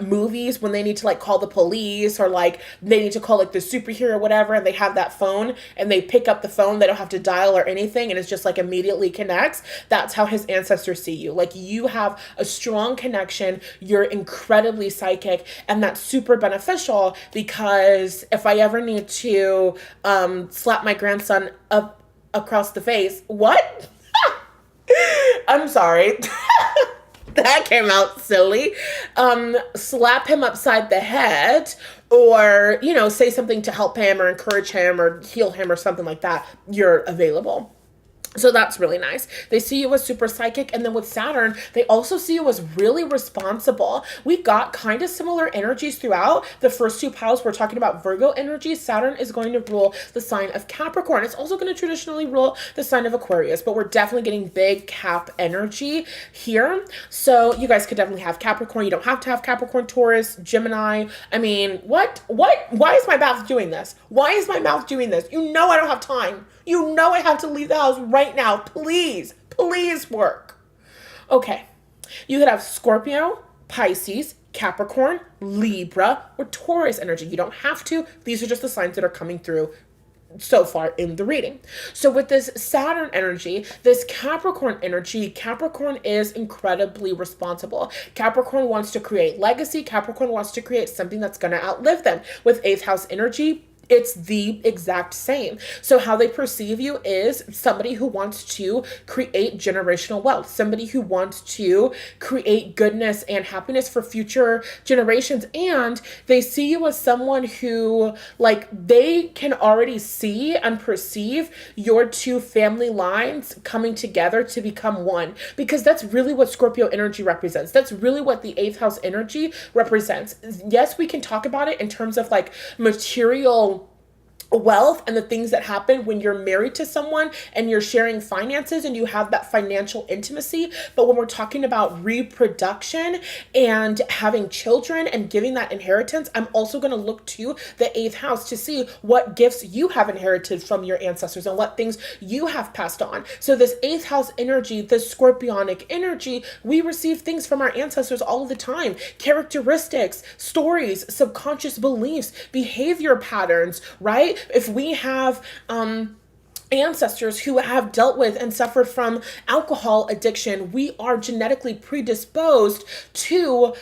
movies when they need to like call the police or like they need to call like the superhero or whatever, and they have that phone and they pick up the phone, they don't have to dial or anything, and it's just like immediately connects. That's how his ancestors see you. Like you have a strong connection, you're incredibly psychic, and that's super beneficial because if I ever need to slap my grandson up across the face, what? I'm sorry. That came out silly. Slap him upside the head or, you know, say something to help him or encourage him or heal him or something like that, you're available. So that's really nice. They see you as super psychic. And then with Saturn, they also see you as really responsible. We got kind of similar energies throughout. The first two piles, we're talking about Virgo energy. Saturn is going to rule the sign of Capricorn. It's also going to traditionally rule the sign of Aquarius, but we're definitely getting big Cap energy here. So you guys could definitely have Capricorn. You don't have to have Capricorn, Taurus, Gemini. I mean, what? Why is my mouth doing this? Why is my mouth doing this? You know I don't have time. You know I have to leave the house right now. Please, please work. Okay. You could have Scorpio, Pisces, Capricorn, Libra, or Taurus energy. You don't have to. These are just the signs that are coming through so far in the reading. So with this Saturn energy, this Capricorn energy, Capricorn is incredibly responsible. Capricorn wants to create legacy. Capricorn wants to create something that's going to outlive them. With 8th house energy, it's the exact same. So how they perceive you is somebody who wants to create generational wealth, somebody who wants to create goodness and happiness for future generations. And they see you as someone who, like, they can already see and perceive your two family lines coming together to become one, because that's really what Scorpio energy represents. That's really what the 8th house energy represents. Yes, we can talk about it in terms of like material wealth and the things that happen when you're married to someone and you're sharing finances and you have that financial intimacy. But when we're talking about reproduction and having children and giving that inheritance, I'm also going to look to the 8th house to see what gifts you have inherited from your ancestors and what things you have passed on. So this 8th house energy, this scorpionic energy, we receive things from our ancestors all the time. Characteristics, stories, subconscious beliefs, behavior patterns, right? If we have ancestors who have dealt with and suffered from alcohol addiction, we are genetically predisposed to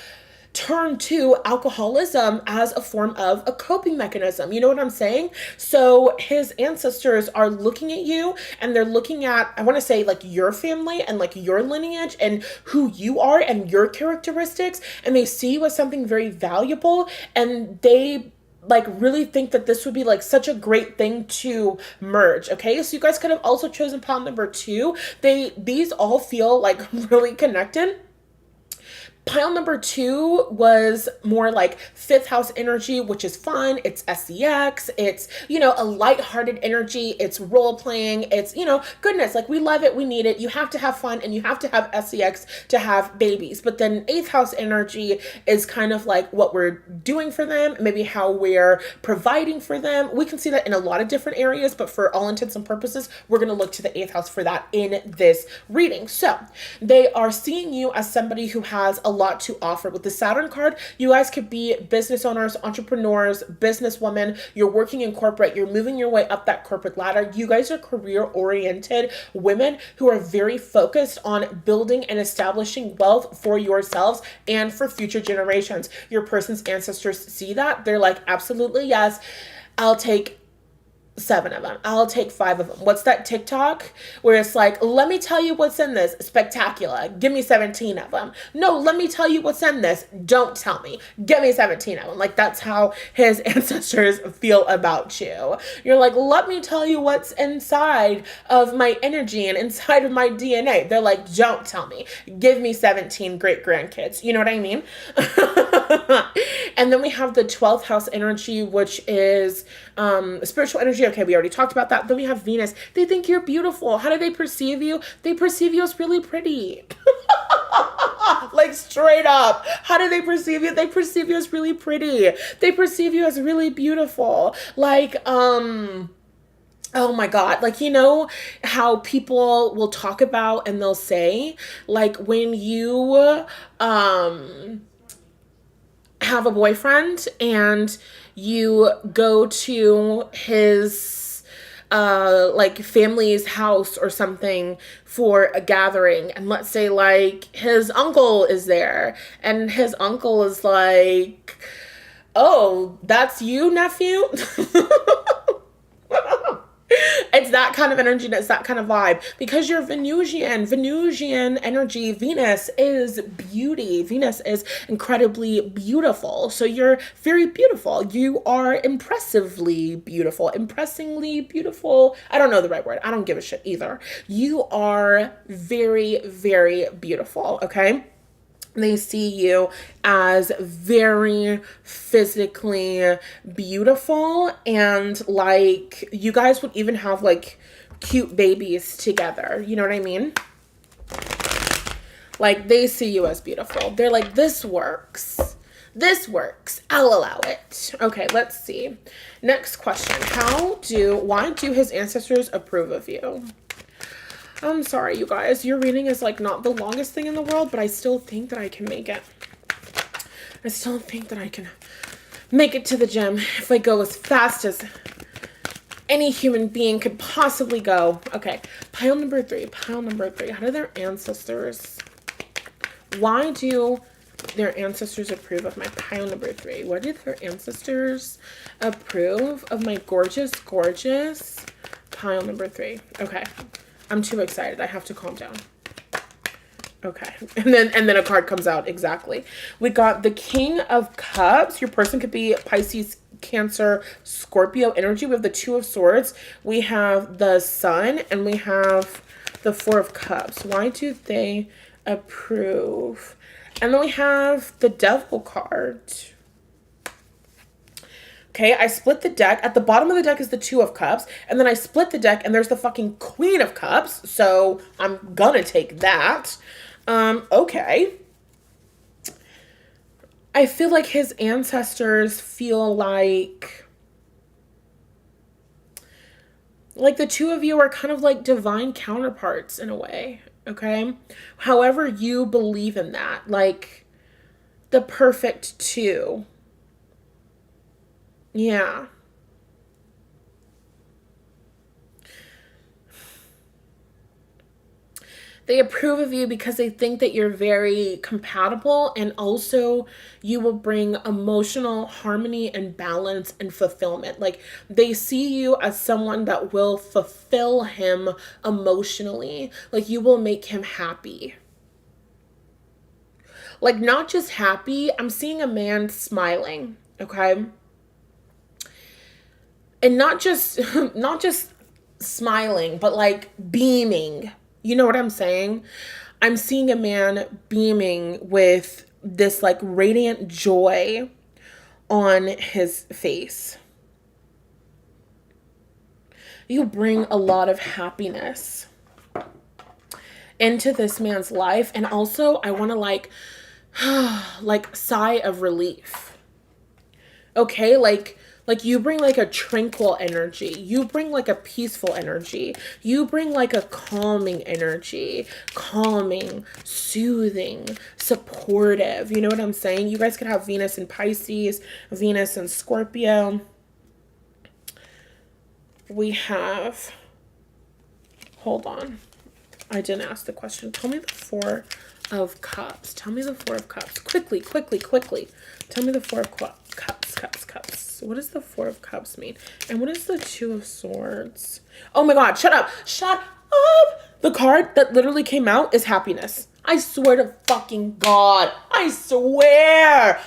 turn to alcoholism as a form of a coping mechanism. You know what I'm saying? So his ancestors are looking at you and they're looking at, I want to say, like your family and like your lineage and who you are and your characteristics, and they see you as something very valuable, and they like really think that this would be like such a great thing to merge. Okay, so you guys could have also chosen pile number 2. These all feel like really connected. Pile number 2 was more like 5th house energy, which is fun. It's SEX. It's, you know, a lighthearted energy. It's role playing. It's, you know, goodness, like we love it. We need it. You have to have fun and you have to have SEX to have babies. But then 8th house energy is kind of like what we're doing for them, maybe how we're providing for them. We can see that in a lot of different areas, but for all intents and purposes, we're going to look to the 8th house for that in this reading. So they are seeing you as somebody who has a lot to offer. With the Saturn card, you guys could be business owners, entrepreneurs, businesswomen. You're working in corporate. You're moving your way up that corporate ladder. You guys are career-oriented women who are very focused on building and establishing wealth for yourselves and for future generations. Your person's ancestors see that. They're like, absolutely, yes, I'll take 7 of them. I'll take 5 of them. What's that TikTok where it's like, let me tell you what's in this. Spectacular. Give me 17 of them. No, let me tell you what's in this. Don't tell me. Give me 17 of them. Like, that's how his ancestors feel about you. You're like, let me tell you what's inside of my energy and inside of my DNA. They're like, don't tell me. Give me 17 great grandkids. You know what I mean? And then we have the 12th house energy, which is spiritual energy. Okay, we already talked about that. Then we have Venus. They think you're beautiful. How do they perceive you? They perceive you as really pretty. Like straight up. How do they perceive you? They perceive you as really pretty. They perceive you as really beautiful. Like, oh my God. Like, you know how people will talk about and they'll say, like, when you have a boyfriend and you go to his like family's house or something for a gathering, and let's say like his uncle is there and his uncle is like, oh, that's you, nephew. It's that kind of energy, and it's that kind of vibe, because you're Venusian energy. Venus is beauty. Venus is incredibly beautiful. So you're very beautiful. You are impressively beautiful, impressingly beautiful. I don't know the right word. I don't give a shit either. You are very, very beautiful. Okay. They see you as very physically beautiful, and like you guys would even have like cute babies together. You know what I mean? Like they see you as beautiful. They're like, this works. This works. I'll allow it. Okay, let's see. Next question. Why do his ancestors approve of you? I'm sorry, you guys. Your reading is like not the longest thing in the world, but I still think that I can make it. I still think that I can make it to the gym if I go as fast as any human being could possibly go. Okay, pile number three. How do their ancestors, why do their ancestors approve of my pile number three? Why do their ancestors approve of my gorgeous, gorgeous pile number three? Okay. I'm too excited. I have to calm down. Okay. And then a card comes out. Exactly. We got the King of Cups. Your person could be Pisces, Cancer, Scorpio energy. We have the Two of Swords. We have the Sun, and we have the Four of Cups. Why do they approve? And then we have the Devil card. Okay, I split the deck. At the bottom of the deck is the Two of Cups. And then I split the deck and there's the fucking Queen of Cups. So I'm gonna take that. Okay. I feel like his ancestors feel like the two of you are kind of like divine counterparts in a way. Okay. However you believe in that. Like the perfect two. Yeah. They approve of you because they think that you're very compatible, and also you will bring emotional harmony and balance and fulfillment. Like they see you as someone that will fulfill him emotionally. Like you will make him happy. Like not just happy. I'm seeing a man smiling. Okay. And not just smiling, but like beaming. You know what I'm saying? I'm seeing a man beaming with this like radiant joy on his face. You bring a lot of happiness into this man's life. And also I want to like sigh of relief. Okay, like you bring like a tranquil energy. You bring like a peaceful energy. You bring like a calming energy. Calming, soothing, supportive. You know what I'm saying? You guys could have Venus in Pisces, Venus in Scorpio. We have, hold on. I didn't ask the question. Tell me the Four of Cups. Tell me the Four of Cups. Quickly. Tell me the Four of Cups. What does the Four of Cups mean? And what is the Two of Swords? Oh my God, shut up. The card that literally came out is happiness. I swear to fucking God. I swear.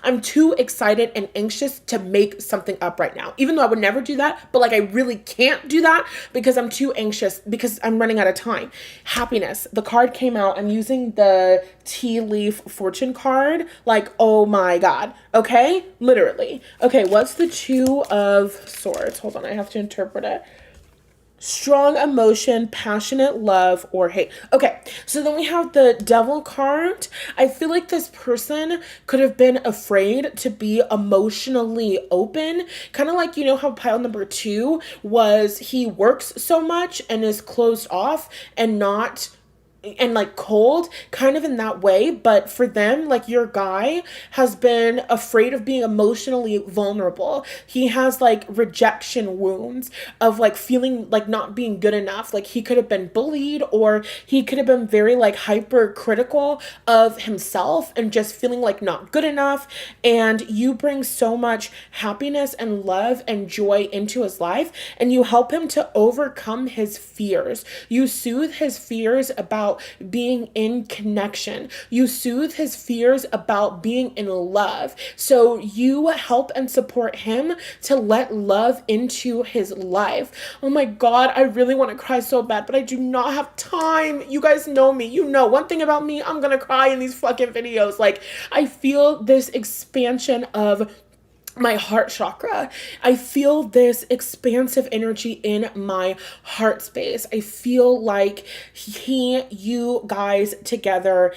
I'm too excited and anxious to make something up right now. Even though I would never do that, but like I really can't do that because I'm too anxious, because I'm running out of time. Happiness. The card came out. I'm using the tea leaf fortune card. Like, oh my God. Okay? Literally. Okay, what's the Two of Swords? Hold on, I have to interpret it. strong emotion, passionate love, or hate. Okay, so then we have the devil card. I feel like this person could have been afraid to be emotionally open. Kind of like, you know how pile number 2 was, he works so much and is closed off and not and like cold, kind of in that way. But for them, like, your guy has been afraid of being emotionally vulnerable. He has like rejection wounds of like feeling like not being good enough. Like, he could have been bullied, or he could have been very like hyper critical of himself and just feeling like not good enough. And you bring so much happiness and love and joy into his life, and you help him to overcome his fears. You soothe his fears about being in connection. You soothe his fears about being in love. So you help and support him to let love into his life. Oh my God, I really want to cry so bad, but I do not have time. You guys know me. You know, one thing about me, I'm gonna cry in these fucking videos. Like, I feel this expansion of my heart chakra. I feel this expansive energy in my heart space. I feel like you guys together,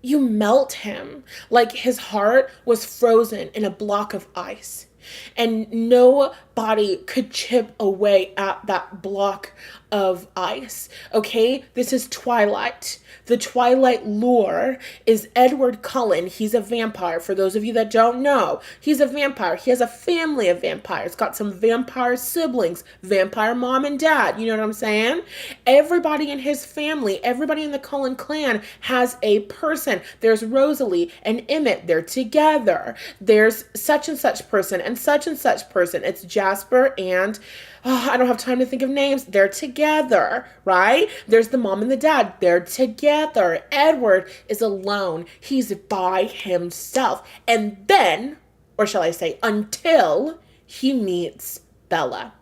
you melt him. Like, his heart was frozen in a block of ice, and nobody could chip away at that block of ice. Okay, this is Twilight. The Twilight lore is Edward Cullen. He's a vampire. For those of you that don't know, he's a vampire. He has a family of vampires, got some vampire siblings, vampire mom and dad. You know what I'm saying? Everybody in his family, everybody in the Cullen clan has a person. There's Rosalie and Emmett. They're together. There's such and such person and such person. It's Jasper and I don't have time to think of names. They're together, right? There's the mom and the dad. They're together. Edward is alone. He's by himself. And then, or shall I say, until he meets Bella.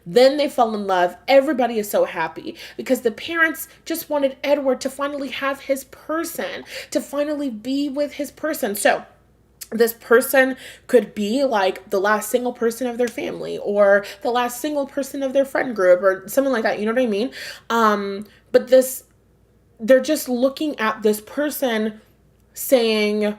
Then they fall in love. Everybody is so happy because the parents just wanted Edward to finally have his person, to finally be with his person. So this person could be like the last single person of their family, or the last single person of their friend group, or something like that. You know what I mean? But they're just looking at this person saying,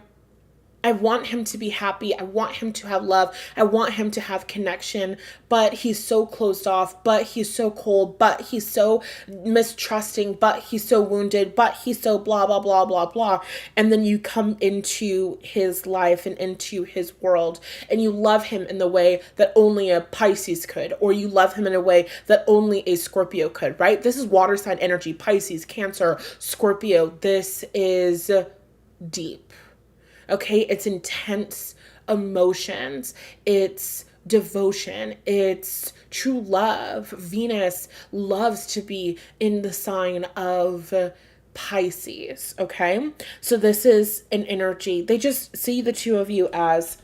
I want him to be happy. I want him to have love. I want him to have connection, but he's so closed off, but he's so cold, but he's so mistrusting, but he's so wounded, but he's so blah, blah, blah, blah, blah. And then you come into his life and into his world, and you love him in the way that only a Pisces could, or you love him in a way that only a Scorpio could, right? This is water sign energy, Pisces, Cancer, Scorpio. This is deep. Okay, it's intense emotions, it's devotion, it's true love. Venus loves to be in the sign of Pisces, okay? So this is an energy. They just see the two of you as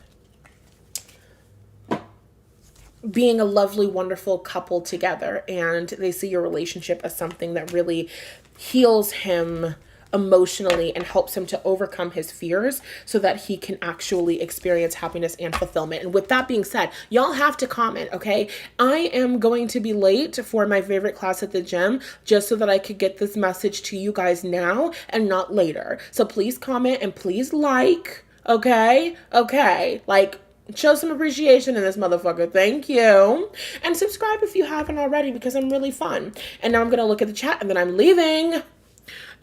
being a lovely, wonderful couple together, and they see your relationship as something that really heals him emotionally and helps him to overcome his fears so that he can actually experience happiness and fulfillment. And with that being said, y'all have to comment, okay? I am going to be late for my favorite class at the gym just so that I could get this message to you guys now and not later. So please comment and please like, okay? Okay, like, show some appreciation in this motherfucker. Thank you. And subscribe if you haven't already, because I'm really fun. And now I'm going to look at the chat and then I'm leaving.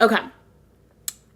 Okay.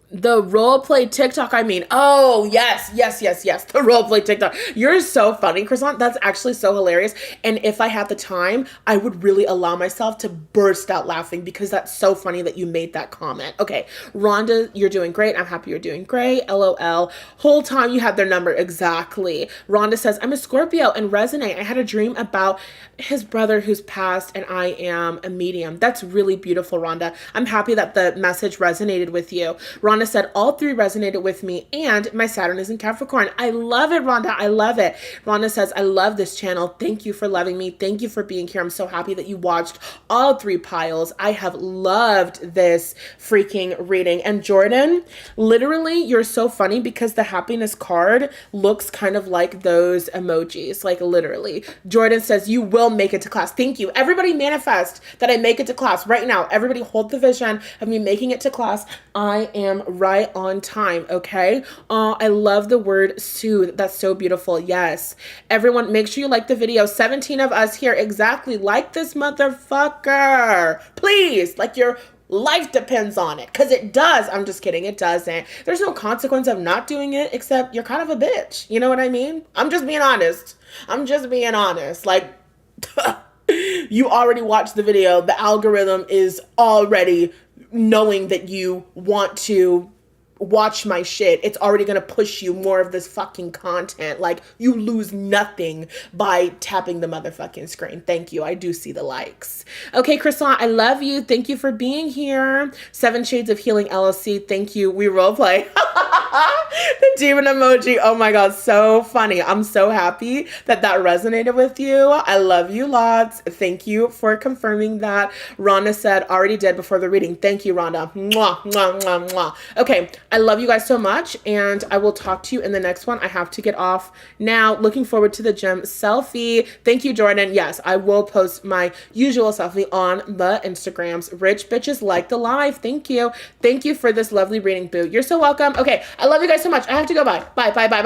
The roleplay TikTok, oh, yes, the roleplay TikTok. You're so funny, Croissant. That's actually so hilarious. And if I had the time, I would really allow myself to burst out laughing because that's so funny that you made that comment. Okay, Rhonda, you're doing great. I'm happy you're doing great. LOL. Whole time you had their number. Exactly. Rhonda says, I'm a Scorpio and resonate. I had a dream about his brother who's passed and I am a medium. That's really beautiful, Rhonda. I'm happy that the message resonated with you. Rhonda Rhonda said, all three resonated with me and my Saturn is in Capricorn. I love it, Rhonda. I love it. Rhonda says, I love this channel. Thank you for loving me. Thank you for being here. I'm so happy that you watched all three piles. I have loved this freaking reading. And Jordan, literally, you're so funny because the happiness card looks kind of like those emojis, like literally. Jordan says, you will make it to class. Thank you. Everybody manifest that I make it to class right now. Everybody hold the vision of me making it to class. I am right on time, okay? I love the word soothe. That's so beautiful. Yes. Everyone, make sure you like the video. 17 of us here. Exactly. Like this motherfucker. Please. Like your life depends on it. Because it does. I'm just kidding. It doesn't. There's no consequence of not doing it except you're kind of a bitch. You know what I mean? I'm just being honest. I'm just being honest. Like, you already watched the video. The algorithm is already knowing that you want to watch my shit. It's already gonna push you more of this fucking content. Like, you lose nothing by tapping the motherfucking screen. Thank you. I do see the likes. Okay, Croissant, I love you. Thank you for being here. 7 Shades of Healing LLC. Thank you. We roleplay. The demon emoji. Oh my God, so funny. I'm so happy that that resonated with you. I love you lots. Thank you for confirming that. Rhonda said, already did before the reading. Thank you, Rhonda. Mwah, mwah, mwah, mwah. Okay, I love you guys so much, and I will talk to you in the next one. I have to get off now. Looking forward to the gym selfie. Thank you, Jordan. Yes, I will post my usual selfie on the Instagrams. Rich bitches like the live. Thank you. Thank you for this lovely reading, boo. You're so welcome. Okay, I love you guys so much. I have to go. Bye. Bye, bye, bye, bye.